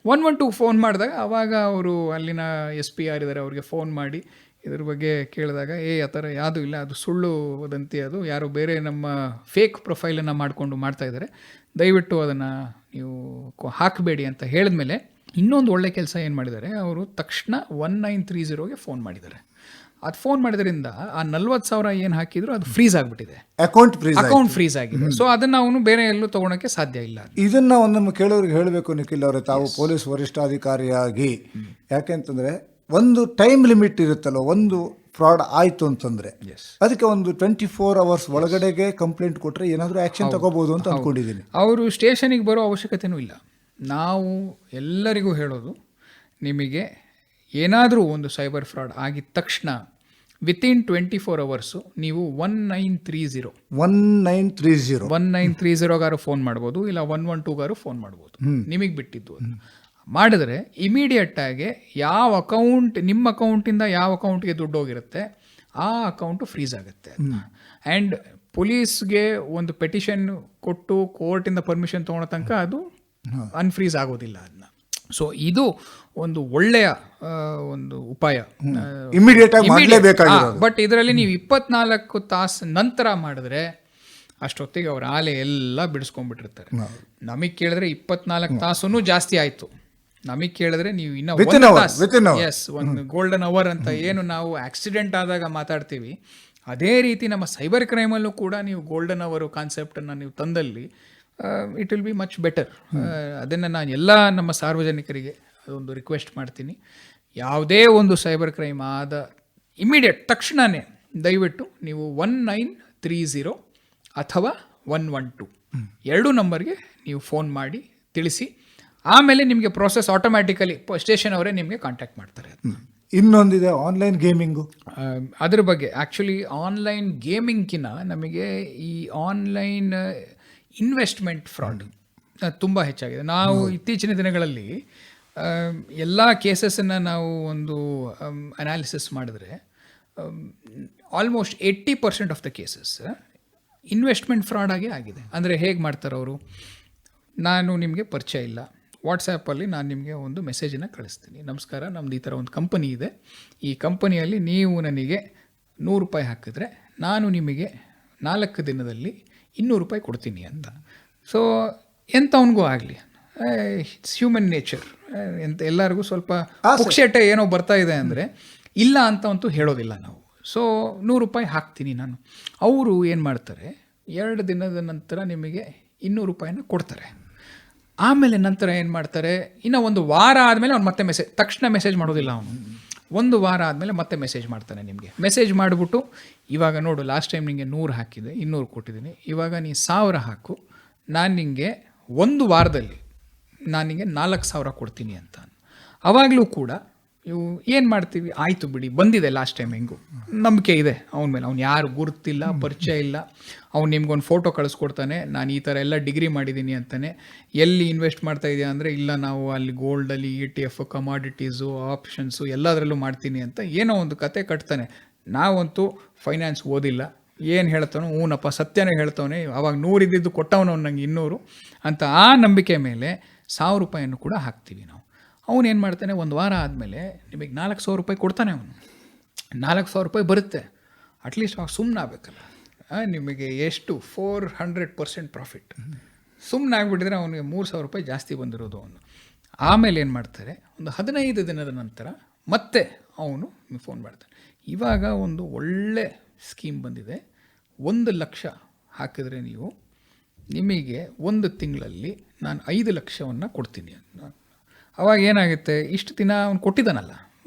Speaker 3: 112 ಫೋನ್ ಮಾಡಿದಾಗ ಅವಾಗ ಅವರು ಅಲ್ಲಿನ SP ಯಾರಿದ್ದಾರೆ ಅವ್ರಿಗೆ ಫೋನ್ ಮಾಡಿ ಇದ್ರ ಬಗ್ಗೆ ಕೇಳಿದಾಗ ಆ ಥರ ಯಾವುದೂ ಇಲ್ಲ, ಅದು ಸುಳ್ಳು ವದಂತಿ, ಅದು ಯಾರೋ ಬೇರೆ ನಮ್ಮ ಫೇಕ್ ಪ್ರೊಫೈಲನ್ನು ಮಾಡಿಕೊಂಡು ಮಾಡ್ತಾ ಇದ್ದಾರೆ, ದಯವಿಟ್ಟು ಅದನ್ನು ನೀವು ಹಾಕಬೇಡಿ ಅಂತ ಹೇಳಿದ್ಮೇಲೆ ಇನ್ನೊಂದು ಒಳ್ಳೆ ಕೆಲಸ ಏನು ಮಾಡಿದ್ದಾರೆ ಅವರು, ತಕ್ಷಣ 1930ಗೆ ಫೋನ್ ಮಾಡಿದ್ದಾರೆ. ಅದು ಫೋನ್ ಮಾಡಿದ್ರಿಂದ ಆ 40,000 ಏನು ಹಾಕಿದ್ರು ಅದು ಫ್ರೀಸ್ ಆಗಿಬಿಟ್ಟಿದೆ, ಅಕೌಂಟ್ ಫ್ರೀಸ್ ಆಗಿದೆ. ಸೊ ಅದನ್ನು ಅವನು ಬೇರೆ ಎಲ್ಲೂ ತೊಗೊಳಕ್ಕೆ ಸಾಧ್ಯ ಇಲ್ಲ.
Speaker 2: ಇದನ್ನ ನಮ್ಮ ಕೇಳೋರಿಗೆ ಹೇಳಬೇಕು ನಿಖಿಲ್ ಅವರೇ, ತಾವು ಪೊಲೀಸ್ ವರಿಷ್ಠಾಧಿಕಾರಿಯಾಗಿ. ಯಾಕೆಂತಂದ್ರೆ ಒಂದು ಟೈಮ್ ಲಿಮಿಟ್ ಇರುತ್ತಲ್ಲ, ಒಂದು ಫ್ರಾಡ್ ಆಯಿತು ಅಂತಂದ್ರೆ ಅದಕ್ಕೆ ಒಂದು 24 hours ಒಳಗಡೆಗೆ ಕಂಪ್ಲೇಂಟ್ ಕೊಟ್ಟರೆ ಏನಾದರೂ ಆ್ಯಕ್ಷನ್ ತಗೋಬಹುದು ಅಂತ ಅಂದ್ಕೊಂಡಿದ್ದೀನಿ.
Speaker 3: ಅವರು ಸ್ಟೇಷನಿಗೆ ಬರೋ ಅವಶ್ಯಕತೆನೂ ಇಲ್ಲ. ನಾವು ಎಲ್ಲರಿಗೂ ಹೇಳೋದು, ನಿಮಗೆ ಏನಾದರೂ ಒಂದು ಸೈಬರ್ ಫ್ರಾಡ್ ಆಗಿದ ತಕ್ಷಣ ವಿತಿನ್ 24 hours ನೀವು 1930 ಫೋನ್ ಮಾಡ್ಬೋದು, ಇಲ್ಲ 112 ಫೋನ್ ಮಾಡ್ಬೋದು, ನಿಮಗೆ ಬಿಟ್ಟಿದ್ದು. ಮಾಡಿದ್ರೆ ಇಮಿಡಿಯೇಟ್ ಆಗಿ ಯಾವ ಅಕೌಂಟ್, ನಿಮ್ಮ ಅಕೌಂಟಿಂದ ಯಾವ ಅಕೌಂಟ್ಗೆ ದುಡ್ಡು ಹೋಗಿರುತ್ತೆ ಆ ಅಕೌಂಟು ಫ್ರೀಸ್ ಆಗುತ್ತೆ. ಆ್ಯಂಡ್ ಪೊಲೀಸ್ಗೆ ಒಂದು ಪೆಟಿಷನ್ ಕೊಟ್ಟು ಕೋರ್ಟಿಂದ ಪರ್ಮಿಷನ್ ತೊಗೊಳೋ ತನಕ ಅದು ಅನ್ಫ್ರೀಸ್ ಆಗೋದಿಲ್ಲ ಅದನ್ನ. ಸೊ ಇದು ಒಂದು ಒಳ್ಳೆಯ ಒಂದು ಉಪಾಯ,
Speaker 2: ಇಮಿಡಿಯೇಟ್ ಆಗಿ ಮಾಡಲೇಬೇಕಾಗಿರೋದು.
Speaker 3: ಬಟ್ ಇದರಲ್ಲಿ ನೀವು 24 ತಾಸು ನಂತರ ಮಾಡಿದ್ರೆ ಅಷ್ಟೊತ್ತಿಗೆ ಅವ್ರ ಆಲೆ ಎಲ್ಲ ಬಿಡಿಸ್ಕೊಂಡ್ಬಿಟ್ಟಿರ್ತಾರೆ. ನಮಗೆ ಕೇಳಿದ್ರೆ 24 ತಾಸೂ ಜಾಸ್ತಿ ಆಯಿತು. ನಮಗೆ ಕೇಳಿದ್ರೆ ನೀವು ಇನ್ನೂ ಒಂದು ಗೋಲ್ಡನ್ ಅವರ್ ಅಂತ ಏನು ನಾವು ಆಕ್ಸಿಡೆಂಟ್ ಆದಾಗ ಮಾತಾಡ್ತೀವಿ, ಅದೇ ರೀತಿ ನಮ್ಮ ಸೈಬರ್ ಕ್ರೈಮಲ್ಲೂ ಕೂಡ ನೀವು ಗೋಲ್ಡನ್ ಅವರ್ ಕಾನ್ಸೆಪ್ಟನ್ನು ನೀವು ತಂದಲ್ಲಿ it will be much better. ಅದನ್ನು ನಾನು ಎಲ್ಲ ನಮ್ಮ ಸಾರ್ವಜನಿಕರಿಗೆ ಅದೊಂದು ರಿಕ್ವೆಸ್ಟ್ ಮಾಡ್ತೀನಿ. ಯಾವುದೇ ಒಂದು ಸೈಬರ್ ಕ್ರೈಮ್ ಆದ ಇಮಿಡಿಯೇಟ್ ತಕ್ಷಣವೇ ದಯವಿಟ್ಟು ನೀವು 1930 ಅಥವಾ 112 ಎರಡೂ ನಂಬರ್ಗೆ ನೀವು ಫೋನ್ ಮಾಡಿ ತಿಳಿಸಿ. ಆಮೇಲೆ ನಿಮಗೆ ಪ್ರೋಸೆಸ್ ಆಟೋಮ್ಯಾಟಿಕಲಿ ಸ್ಟೇಷನ್ ಅವರೇ ನಿಮಗೆ ಕಾಂಟ್ಯಾಕ್ಟ್ ಮಾಡ್ತಾರೆ.
Speaker 2: ಇನ್ನೊಂದಿದೆ ಆನ್ಲೈನ್ ಗೇಮಿಂಗು.
Speaker 3: ಅದ್ರ ಬಗ್ಗೆ ಆ್ಯಕ್ಚುಲಿ ಆನ್ಲೈನ್ ಗೇಮಿಂಗ್ಕಿನ್ನ ನಮಗೆ ಈ ಆನ್ಲೈನ್ ಇನ್ವೆಸ್ಟ್ಮೆಂಟ್ ಫ್ರಾಡ್ ತುಂಬ ಹೆಚ್ಚಾಗಿದೆ. ನಾವು ಇತ್ತೀಚಿನ ದಿನಗಳಲ್ಲಿ ಎಲ್ಲ ಕೇಸಸನ್ನು ನಾವು ಒಂದು ಅನಾಲಿಸಿಸ್ ಮಾಡಿದ್ರೆ almost 80% of the cases investment fraud ಆಗಿದೆ. ಅಂದರೆ ಹೇಗೆ ಮಾಡ್ತಾರೆ ಅವರು, ನಾನು ನಿಮಗೆ ಪರಿಚಯ ಇಲ್ಲ, ವಾಟ್ಸಾಪಲ್ಲಿ ನಾನು ನಿಮಗೆ ಒಂದು ಮೆಸೇಜನ್ನು ಕಳಿಸ್ತೀನಿ, ನಮಸ್ಕಾರ ನಮ್ದು ಈ ಥರ ಒಂದು ಕಂಪನಿ ಇದೆ, ಈ ಕಂಪನಿಯಲ್ಲಿ ನೀವು ನನಗೆ ₹100 ಹಾಕಿದ್ರೆ ನಾನು ನಿಮಗೆ 4 ದಿನದಲ್ಲಿ ₹200 ಕೊಡ್ತೀನಿ ಅಂತ. ಸೊ ಎಂಥವನಿಗೂ ಆಗಲಿ, ಇಟ್ಸ್ ಹ್ಯೂಮನ್ ನೇಚರ್, ಎಂತ ಎಲ್ಲರಿಗೂ ಸ್ವಲ್ಪ ಪುಕ್ಷೇಟೆ ಏನೋ ಬರ್ತಾ ಇದೆ ಅಂದರೆ ಇಲ್ಲ ಅಂತವಂತೂ ಹೇಳೋದಿಲ್ಲ ನಾವು. ಸೊ ₹100 ಹಾಕ್ತೀನಿ ನಾನು. ಅವರು ಏನು ಮಾಡ್ತಾರೆ, 2 ದಿನದ ನಂತರ ನಿಮಗೆ ₹200 ಕೊಡ್ತಾರೆ. ಆಮೇಲೆ ನಂತರ ಏನು ಮಾಡ್ತಾರೆ, ಇನ್ನು 1 ವಾರ ಆದಮೇಲೆ ಅವ್ನು ಮತ್ತೆ ತಕ್ಷಣ ಮೆಸೇಜ್ ಮಾಡೋದಿಲ್ಲ. ಅವನು 1 ವಾರ ಆದಮೇಲೆ ಮತ್ತೆ ಮೆಸೇಜ್ ಮಾಡ್ತಾನೆ ನಿಮಗೆ. ಮೆಸೇಜ್ ಮಾಡಿಬಿಟ್ಟು, ಇವಾಗ ನೋಡು ಲಾಸ್ಟ್ ಟೈಮ್ ನಿಮಗೆ 100 ಹಾಕಿದೆ, 200 ಕೊಟ್ಟಿದ್ದೀನಿ, ಇವಾಗ ನೀ 1000 ಹಾಕು, ನಾನು ನಿಮಗೆ 1 ವಾರದಲ್ಲಿ ನಾನು ನಿಮಗೆ 4,000 ಕೊಡ್ತೀನಿ ಅಂತ. ಆವಾಗಲೂ ಕೂಡ ಇವು ಏನು ಮಾಡ್ತೀವಿ, ಆಯಿತು ಬಿಡಿ ಬಂದಿದೆ ಲಾಸ್ಟ್ ಟೈಮ್, ಹೆಂಗು ನಂಬಿಕೆ ಇದೆ ಅವನ ಮೇಲೆ, ಅವ್ನು ಯಾರು ಗುರುತಿಲ್ಲ, ಪರಿಚಯ ಇಲ್ಲ, ಅವ್ನು ನಿಮ್ಗೊಂದು ಫೋಟೋ ಕಳಿಸ್ಕೊಡ್ತಾನೆ, ನಾನು ಈ ಥರ ಎಲ್ಲ ಡಿಗ್ರಿ ಮಾಡಿದ್ದೀನಿ ಅಂತಾನೆ. ಎಲ್ಲಿ ಇನ್ವೆಸ್ಟ್ ಮಾಡ್ತಾ ಇದೆಯಾ ಅಂದರೆ, ಇಲ್ಲ ನಾವು ಅಲ್ಲಿ ಗೋಲ್ಡಲ್ಲಿ ETF, ಕಮಾಡಿಟೀಸು, ಆಪ್ಷನ್ಸು ಎಲ್ಲದರಲ್ಲೂ ಮಾಡ್ತೀನಿ ಅಂತ ಏನೋ ಒಂದು ಕತೆ ಕಟ್ತಾನೆ. ನಾವಂತೂ ಫೈನಾನ್ಸ್ ಓದಿಲ್ಲ, ಏನು ಹೇಳ್ತಾನೋ ಹೂನಪ್ಪ ಸತ್ಯನೇ ಹೇಳ್ತಾವನೆ, ಅವಾಗ 100 ಇದ್ದಿದ್ದು ಕೊಟ್ಟವನು ನಂಗೆ 200 ಅಂತ ಆ ನಂಬಿಕೆ ಮೇಲೆ ₹1,000 ಕೂಡ ಹಾಕ್ತೀವಿ ನಾವು. ಅವನೇನು ಮಾಡ್ತಾನೆ, 1 ವಾರ ಆದಮೇಲೆ ನಿಮಗೆ ₹4,000 ಕೊಡ್ತಾನೆ. ಅವನು ₹4,000 ಬರುತ್ತೆ, ಅಟ್ಲೀಸ್ಟ್ ಅವಾಗ ಸುಮ್ಮನೆ ಆಗಬೇಕಲ್ಲ, ನಿಮಗೆ ಎಷ್ಟು 400% ಪ್ರಾಫಿಟ್. ಸುಮ್ಮನೆ ಆಗಿಬಿಟ್ಟಿದ್ರೆ ಅವನಿಗೆ ₹3,000 ಜಾಸ್ತಿ ಬಂದಿರೋದು ಅವನು. ಆಮೇಲೆ ಏನು ಮಾಡ್ತಾರೆ, ಒಂದು 15 ದಿನದ ನಂತರ ಮತ್ತೆ ಅವನು ಫೋನ್ ಮಾಡ್ತಾನೆ. ಇವಾಗ ಒಂದು ಒಳ್ಳೆ ಸ್ಕೀಮ್ ಬಂದಿದೆ, 1 ಲಕ್ಷ ಹಾಕಿದ್ರೆ ನೀವು, ನಿಮಗೆ 1 ತಿಂಗಳಲ್ಲಿ ನಾನು 5 ಲಕ್ಷವನ್ನು ಕೊಡ್ತೀನಿ. ಅವಾಗ ಏನಾಗುತ್ತೆ, ಇಷ್ಟು ದಿನ ಅವನು ಕೊಟ್ಟಿದ್ದಾನಲ್ಲ,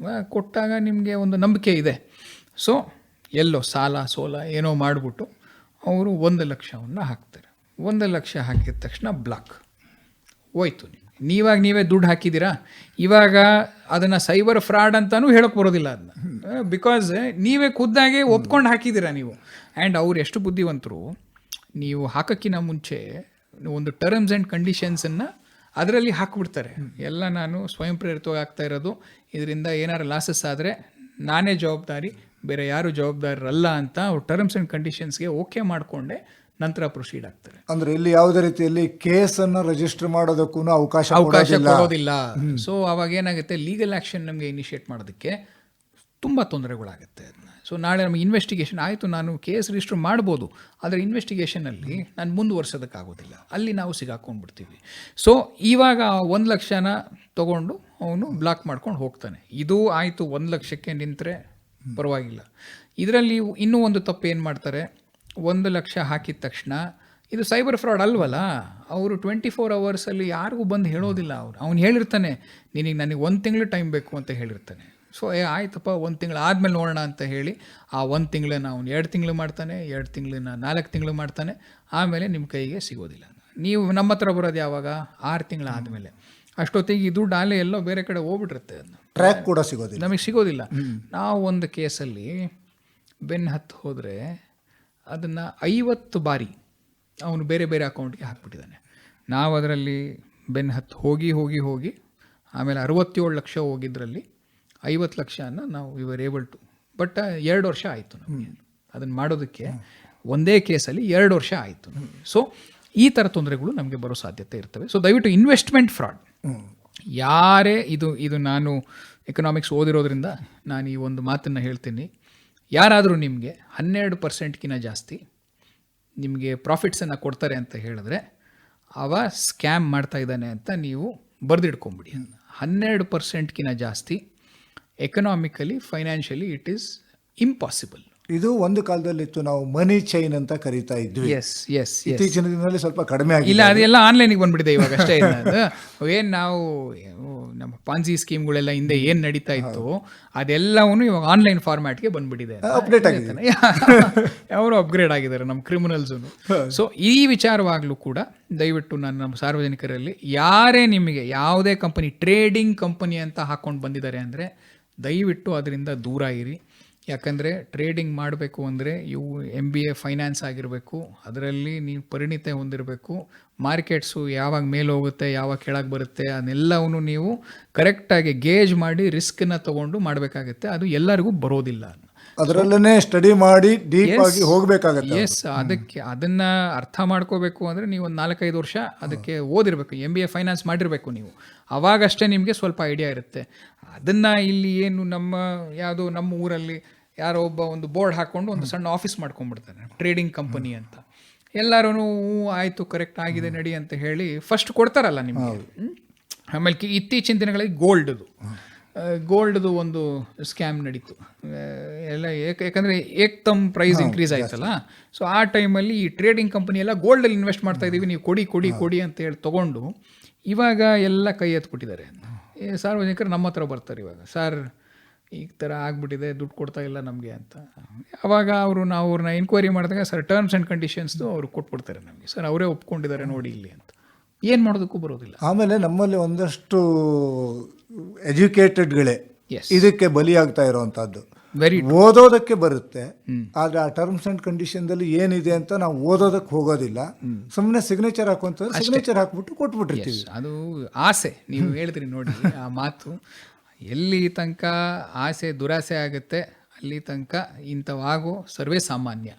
Speaker 3: ಕೊಟ್ಟಾಗ ನಿಮಗೆ ಒಂದು ನಂಬಿಕೆ ಇದೆ. ಸೊ ಎಲ್ಲೋ ಸಾಲ ಸೋಲ ಏನೋ ಮಾಡಿಬಿಟ್ಟು ಅವರು 1 ಲಕ್ಷವನ್ನು ಹಾಕ್ತಾರೆ. 1 ಲಕ್ಷ ಹಾಕಿದ ತಕ್ಷಣ ಬ್ಲಾಕ್ ಹೋಯ್ತು. ನೀವೇ ದುಡ್ಡು ಹಾಕಿದ್ದೀರಾ, ಇವಾಗ ಅದನ್ನು ಸೈಬರ್ ಫ್ರಾಡ್ ಅಂತಲೂ ಹೇಳೋಕ್ಕೆ ಬರೋದಿಲ್ಲ ಅದನ್ನ, ಬಿಕಾಸ್ ನೀವೇ ಖುದ್ದಾಗಿ ಒಪ್ಕೊಂಡು ಹಾಕಿದ್ದೀರಾ ನೀವು. ಆ್ಯಂಡ್ ಅವ್ರು ಎಷ್ಟು ಬುದ್ಧಿವಂತರು, ನೀವು ಹಾಕೋಕ್ಕಿಂತ ಮುಂಚೆ ಒಂದು ಟರ್ಮ್ಸ್ ಆ್ಯಂಡ್ ಕಂಡೀಷನ್ಸನ್ನು ಅದರಲ್ಲಿ ಹಾಕಿಬಿಡ್ತಾರೆ. ಎಲ್ಲ ನಾನು ಸ್ವಯಂ ಪ್ರೇರಿತವಾಗಿ ಆಗ್ತಾ ಇರೋದು, ಇದರಿಂದ ಏನಾರು ಲಾಸಸ್ ಆದರೆ ನಾನೇ ಜವಾಬ್ದಾರಿ, ಬೇರೆ ಯಾರು ಜವಾಬ್ದಾರರಲ್ಲ ಅಂತ ಅವ್ರು ಟರ್ಮ್ಸ್ ಆ್ಯಂಡ್ ಕಂಡೀಷನ್ಸ್ಗೆ ಓಕೆ ಮಾಡಿಕೊಂಡೆ ನಂತರ ಪ್ರೊಸೀಡ್ ಆಗ್ತಾರೆ.
Speaker 2: ಅಂದ್ರೆ ಇಲ್ಲಿ ಯಾವುದೇ ರೀತಿಯಲ್ಲಿ ಕೇಸನ್ನು ರಿಜಿಸ್ಟರ್ ಮಾಡೋದಕ್ಕೂ ಅವಕಾಶ
Speaker 3: ಕೊಡೋದಿಲ್ಲ. ಸೊ ಅವಾಗ ಏನಾಗುತ್ತೆ, ಲೀಗಲ್ ಆ್ಯಕ್ಷನ್ ನಮಗೆ ಇನಿಷಿಯೇಟ್ ಮಾಡೋದಕ್ಕೆ ತುಂಬ ತೊಂದರೆಗಳಾಗುತ್ತೆ. ಸೊ ನಾಳೆ ನಮಗೆ ಇನ್ವೆಸ್ಟಿಗೇಷನ್ ಆಯಿತು, ನಾನು ಕೇಸ್ ರಿಜಿಸ್ಟರ್ ಮಾಡ್ಬೋದು, ಆದರೆ ಇನ್ವೆಸ್ಟಿಗೇಷನಲ್ಲಿ ನಾನು ಮುಂದುವರ್ಸೋದಕ್ಕಾಗೋದಿಲ್ಲ, ಅಲ್ಲಿ ನಾವು ಸಿಗಾಕೊಂಡ್ಬಿಡ್ತೀವಿ. ಸೊ ಇವಾಗ 1 ಲಕ್ಷನ ತೊಗೊಂಡು ಅವನು ಬ್ಲಾಕ್ ಮಾಡ್ಕೊಂಡು ಹೋಗ್ತಾನೆ. ಇದು ಆಯಿತು, 1 ಲಕ್ಷಕ್ಕೆ ನಿಂತರೆ ಪರವಾಗಿಲ್ಲ. ಇದರಲ್ಲಿ ಇನ್ನೂ ಒಂದು ತಪ್ಪು ಏನು ಮಾಡ್ತಾರೆ, 1 ಲಕ್ಷ ಹಾಕಿದ ತಕ್ಷಣ ಇದು ಸೈಬರ್ ಫ್ರಾಡ್ ಅಲ್ವಲ್ಲ, ಅವರು 24 ಅವರ್ಸಲ್ಲಿ ಯಾರಿಗೂ ಬಂದು ಹೇಳೋದಿಲ್ಲ. ಅವ್ನು ಹೇಳಿರ್ತಾನೆ, ನನಗೆ 1 ತಿಂಗಳು ಟೈಮ್ ಬೇಕು ಅಂತ ಹೇಳಿರ್ತಾನೆ. ಸೊ ಆಯ್ತಪ್ಪ 1 ತಿಂಗಳು ಆದಮೇಲೆ ನೋಡೋಣ ಅಂತ ಹೇಳಿ ಆ 1 ತಿಂಗಳನ್ನ ಅವ್ನು 2 ತಿಂಗಳು ಮಾಡ್ತಾನೆ, 2 ತಿಂಗಳನ್ನ 4 ತಿಂಗಳು ಮಾಡ್ತಾನೆ, ಆಮೇಲೆ ನಿಮ್ಮ ಕೈಗೆ ಸಿಗೋದಿಲ್ಲ. ನೀವು ನಮ್ಮ ಹತ್ರ ಬರೋದು ಯಾವಾಗ, 6 ತಿಂಗಳು ಆದಮೇಲೆ. ಅಷ್ಟೊತ್ತಿಗೆ ಈ ದುಡ್ಡು ಆಲೆ ಎಲ್ಲೋ ಬೇರೆ ಕಡೆ ಹೋಗ್ಬಿಟ್ಟಿರುತ್ತೆ, ಅದನ್ನ
Speaker 2: ಟ್ರ್ಯಾಕ್ ಕೂಡ ಸಿಗೋದಿಲ್ಲ,
Speaker 3: ನಮಗೆ ಸಿಗೋದಿಲ್ಲ. ನಾವು ಒಂದು ಕೇಸಲ್ಲಿ ಬೆನ್ನು ಹತ್ತು ಹೋದರೆ ಅದನ್ನು 50 ಬಾರಿ ಅವನು ಬೇರೆ ಬೇರೆ ಅಕೌಂಟ್ಗೆ ಹಾಕ್ಬಿಟ್ಟಿದ್ದಾನೆ. ನಾವು ಅದರಲ್ಲಿ ಬೆನ್ನು ಹತ್ತು ಹೋಗಿ ಆಮೇಲೆ 67 ಲಕ್ಷ ಹೋಗಿದ್ರಲ್ಲಿ 50 ಲಕ್ಷನ ನಾವು ಯುವರ್ ಏಬಲ್ ಟು, ಬಟ್ 2 ವರ್ಷ ಆಯಿತು ನಮಗೆ ಅದನ್ನು ಮಾಡೋದಕ್ಕೆ. ಒಂದೇ ಕೇಸಲ್ಲಿ 2 ವರ್ಷ ಆಯಿತು ನಮಗೆ. ಸೊ ಈ ಥರ ತೊಂದರೆಗಳು ನಮಗೆ ಬರೋ ಸಾಧ್ಯತೆ ಇರ್ತವೆ. ಸೊ ದಯವಿಟ್ಟು ಇನ್ವೆಸ್ಟ್ಮೆಂಟ್ ಫ್ರಾಡ್ ಯಾರೇ ಇದು ನಾನು ಎಕನಾಮಿಕ್ಸ್ ಓದಿರೋದ್ರಿಂದ ನಾನು ಈ ಒಂದು ಮಾತನ್ನು ಹೇಳ್ತೀನಿ, ಯಾರಾದರೂ ನಿಮಗೆ 12%ಗಿಂತ ಜಾಸ್ತಿ ನಿಮಗೆ ಪ್ರಾಫಿಟ್ಸನ್ನು ಕೊಡ್ತಾರೆ ಅಂತ ಹೇಳಿದ್ರೆ ಅವ ಸ್ಕ್ಯಾಮ್ ಮಾಡ್ತಾ ಇದ್ದಾನೆ ಅಂತ ನೀವು ಬರೆದಿಡ್ಕೊಂಬಿಡಿ. 12%ಗಿಂತ ಜಾಸ್ತಿ economically financially it is impossible.
Speaker 2: ಇದು ಒಂದು ಕಾಲದಲ್ಲಿ ಇತ್ತು, ನಾವು ಮನಿ ಚೈನ್ ಅಂತ ಕರೀತಾ ಇದ್ವಿ. ಇತ್ತೀಚಿನ ದಿನದಲ್ಲಿ ಸ್ವಲ್ಪ ಕಡಿಮೆ ಆಗಿದೆ.
Speaker 3: ಇಲ್ಲ, ಅದೆಲ್ಲ ಆನ್ಲೈನಿಗೆ ಬಂದ್ಬಿಟ್ಟಿದೆ ಇವಾಗ ಅಷ್ಟೇ. ಏನು ನಾವು ನಮ್ಮ ಪಾನ್ಸಿ ಸ್ಕೀಮ್ಗಳೆಲ್ಲ ಹಿಂದೆ ಏನು ನಡೀತಾ ಇತ್ತು ಅದೆಲ್ಲವೂ ಇವಾಗ ಆನ್ಲೈನ್ ಫಾರ್ಮ್ಯಾಟ್ಗೆ ಬಂದ್ಬಿಟ್ಟಿದೆ,
Speaker 2: ಅಪ್ಡೇಟ್ ಆಗಿದೆ.
Speaker 3: ಅವರು ಅಪ್ಗ್ರೇಡ್ ಆಗಿದ್ದಾರೆ ನಮ್ಮ ಕ್ರಿಮಿನಲ್ಸು. ಸೊ ಈ ವಿಚಾರವಾಗಲೂ ಕೂಡ ದಯವಿಟ್ಟು ನಾನು ನಮ್ಮ ಸಾರ್ವಜನಿಕರಲ್ಲಿ, ಯಾರೇ ನಿಮಗೆ ಯಾವುದೇ ಕಂಪನಿ ಟ್ರೇಡಿಂಗ್ ಕಂಪನಿ ಅಂತ ಹಾಕ್ಕೊಂಡು ಬಂದಿದ್ದಾರೆ ಅಂದರೆ ದಯವಿಟ್ಟು ಅದರಿಂದ ದೂರ ಇರಿ. ಯಾಕಂದರೆ ಟ್ರೇಡಿಂಗ್ ಮಾಡಬೇಕು ಅಂದರೆ ಇವು MBA ಫೈನಾನ್ಸ್ ಆಗಿರಬೇಕು, ಅದರಲ್ಲಿ ನೀವು ಪರಿಣಿತಿ ಹೊಂದಿರಬೇಕು. ಮಾರ್ಕೆಟ್ಸು ಯಾವಾಗ ಮೇಲೆ ಹೋಗುತ್ತೆ ಯಾವಾಗ ಕೆಳಗೆ ಬರುತ್ತೆ ಅದನ್ನೆಲ್ಲವೂ ನೀವು ಕರೆಕ್ಟಾಗಿ ಗೇಜ್ ಮಾಡಿ ರಿಸ್ಕನ್ನು ತೊಗೊಂಡು ಮಾಡಬೇಕಾಗತ್ತೆ. ಅದು ಎಲ್ಲರಿಗೂ ಬರೋದಿಲ್ಲ.
Speaker 2: ಅದರಲ್ಲೇ ಸ್ಟಡಿ ಮಾಡಿ ಡೀಪ್ ಆಗಿ ಹೋಗಬೇಕಾಗತ್ತೆ.
Speaker 3: ಅದನ್ನು ಅರ್ಥ ಮಾಡ್ಕೋಬೇಕು ಅಂದರೆ ನೀವು ಒಂದು 4-5 ವರ್ಷ ಅದಕ್ಕೆ ಓದಿರಬೇಕು, MBA ಫೈನಾನ್ಸ್ ಮಾಡಿರಬೇಕು ನೀವು. ಅವಾಗಷ್ಟೇ ನಿಮಗೆ ಸ್ವಲ್ಪ ಐಡಿಯಾ ಇರುತ್ತೆ. ಅದನ್ನು ಇಲ್ಲಿ ಏನು ನಮ್ಮ ಊರಲ್ಲಿ ಯಾರೋ ಒಬ್ಬ ಒಂದು ಬೋರ್ಡ್ ಹಾಕ್ಕೊಂಡು ಒಂದು ಸಣ್ಣ ಆಫೀಸ್ ಮಾಡ್ಕೊಂಡ್ಬಿಡ್ತಾನೆ ಟ್ರೇಡಿಂಗ್ ಕಂಪನಿ ಅಂತ. ಎಲ್ಲರೂ ಆಯಿತು ಕರೆಕ್ಟ್ ಆಗಿದೆ ನಡಿ ಅಂತ ಹೇಳಿ ಫಸ್ಟ್ ಕೊಡ್ತಾರಲ್ಲ ನಿಮಗೆ. ಆಮೇಲೆ ಇತ್ತೀಚಿನ ದಿನಗಳಲ್ಲಿ ಗೋಲ್ಡ್ದು ಒಂದು ಸ್ಕ್ಯಾಮ್ ನಡೀತು ಎಲ್ಲ. ಯಾಕಂದರೆ ಏಕ್ದಮ್ ಪ್ರೈಸ್ ಇನ್ಕ್ರೀಸ್ ಆಯ್ತಲ್ಲ. ಸೊ ಆ ಟೈಮಲ್ಲಿ ಈ ಟ್ರೇಡಿಂಗ್ ಕಂಪನಿ ಎಲ್ಲ ಗೋಲ್ಡಲ್ಲಿ ಇನ್ವೆಸ್ಟ್ ಮಾಡ್ತಾ ಇದ್ದೀವಿ, ನೀವು ಕೊಡಿ ಅಂತ ಹೇಳಿ ತೊಗೊಂಡು ಇವಾಗ ಎಲ್ಲ ಕೈ ಎತ್ಬಿಟ್ಟಿದ್ದಾರೆ. ಸಾರ್ವಜನಿಕರು ನಮ್ಮ ಹತ್ರ ಬರ್ತಾರೆ ಇವಾಗ, ಸರ್ ಈ ಥರ ಆಗ್ಬಿಟ್ಟಿದೆ, ದುಡ್ಡು ಕೊಡ್ತಾ ಇಲ್ಲ ನಮಗೆ ಅಂತ. ಅವಾಗ ನಾವು ಅವ್ರನ್ನ ಎನ್ಕ್ವೈರಿ ಮಾಡಿದಾಗ ಸರ್ ಟರ್ಮ್ಸ್ ಆ್ಯಂಡ್ ಕಂಡೀಷನ್ಸ್ದು ಅವರು ಕೊಟ್ಬಿಡ್ತಾರೆ ನಮಗೆ, ಸರ್ ಅವರೇ ಒಪ್ಕೊಂಡಿದ್ದಾರೆ ನೋಡಿ ಇಲ್ಲಿ ಅಂತ. ಏನು ಮಾಡೋದಕ್ಕೂ ಬರೋದಿಲ್ಲ.
Speaker 2: ಆಮೇಲೆ ನಮ್ಮಲ್ಲಿ ಒಂದಷ್ಟು ಎಜುಕೇಟೆಡ್ಗಳೇ ಇದಕ್ಕೆ ಬಲಿಯಾಗ್ತಾ ಇರೋವಂಥದ್ದು. ಓದೋದಕ್ಕೆ ಬರುತ್ತೆ, ಆದರೆ ಆ ಟರ್ಮ್ಸ್ ಆ್ಯಂಡ್ ಕಂಡೀಷನ್ದಲ್ಲಿ ಏನಿದೆ ಅಂತ ನಾವು ಓದೋದಕ್ಕೆ ಹೋಗೋದಿಲ್ಲ. ಸುಮ್ಮನೆ ಸಿಗ್ನೇಚರ್ ಹಾಕುವಂಥದ್ದು, ಸಿಗ್ನೇಚರ್ ಹಾಕ್ಬಿಟ್ಟು ಕೊಟ್ಬಿಟ್ಟಿರ್ತೀವಿ.
Speaker 3: ಅದು ಆಸೆ, ನೀವು ಹೇಳಿದ್ರಿ ನೋಡಿ ಆ ಮಾತು, ಎಲ್ಲಿ ತನಕ ಆಸೆ ದುರಾಸೆ ಆಗುತ್ತೆ ಅಲ್ಲಿ ತನಕ ಇಂಥವಾಗೋ ಸರ್ವೇ ಸಾಮಾನ್ಯ.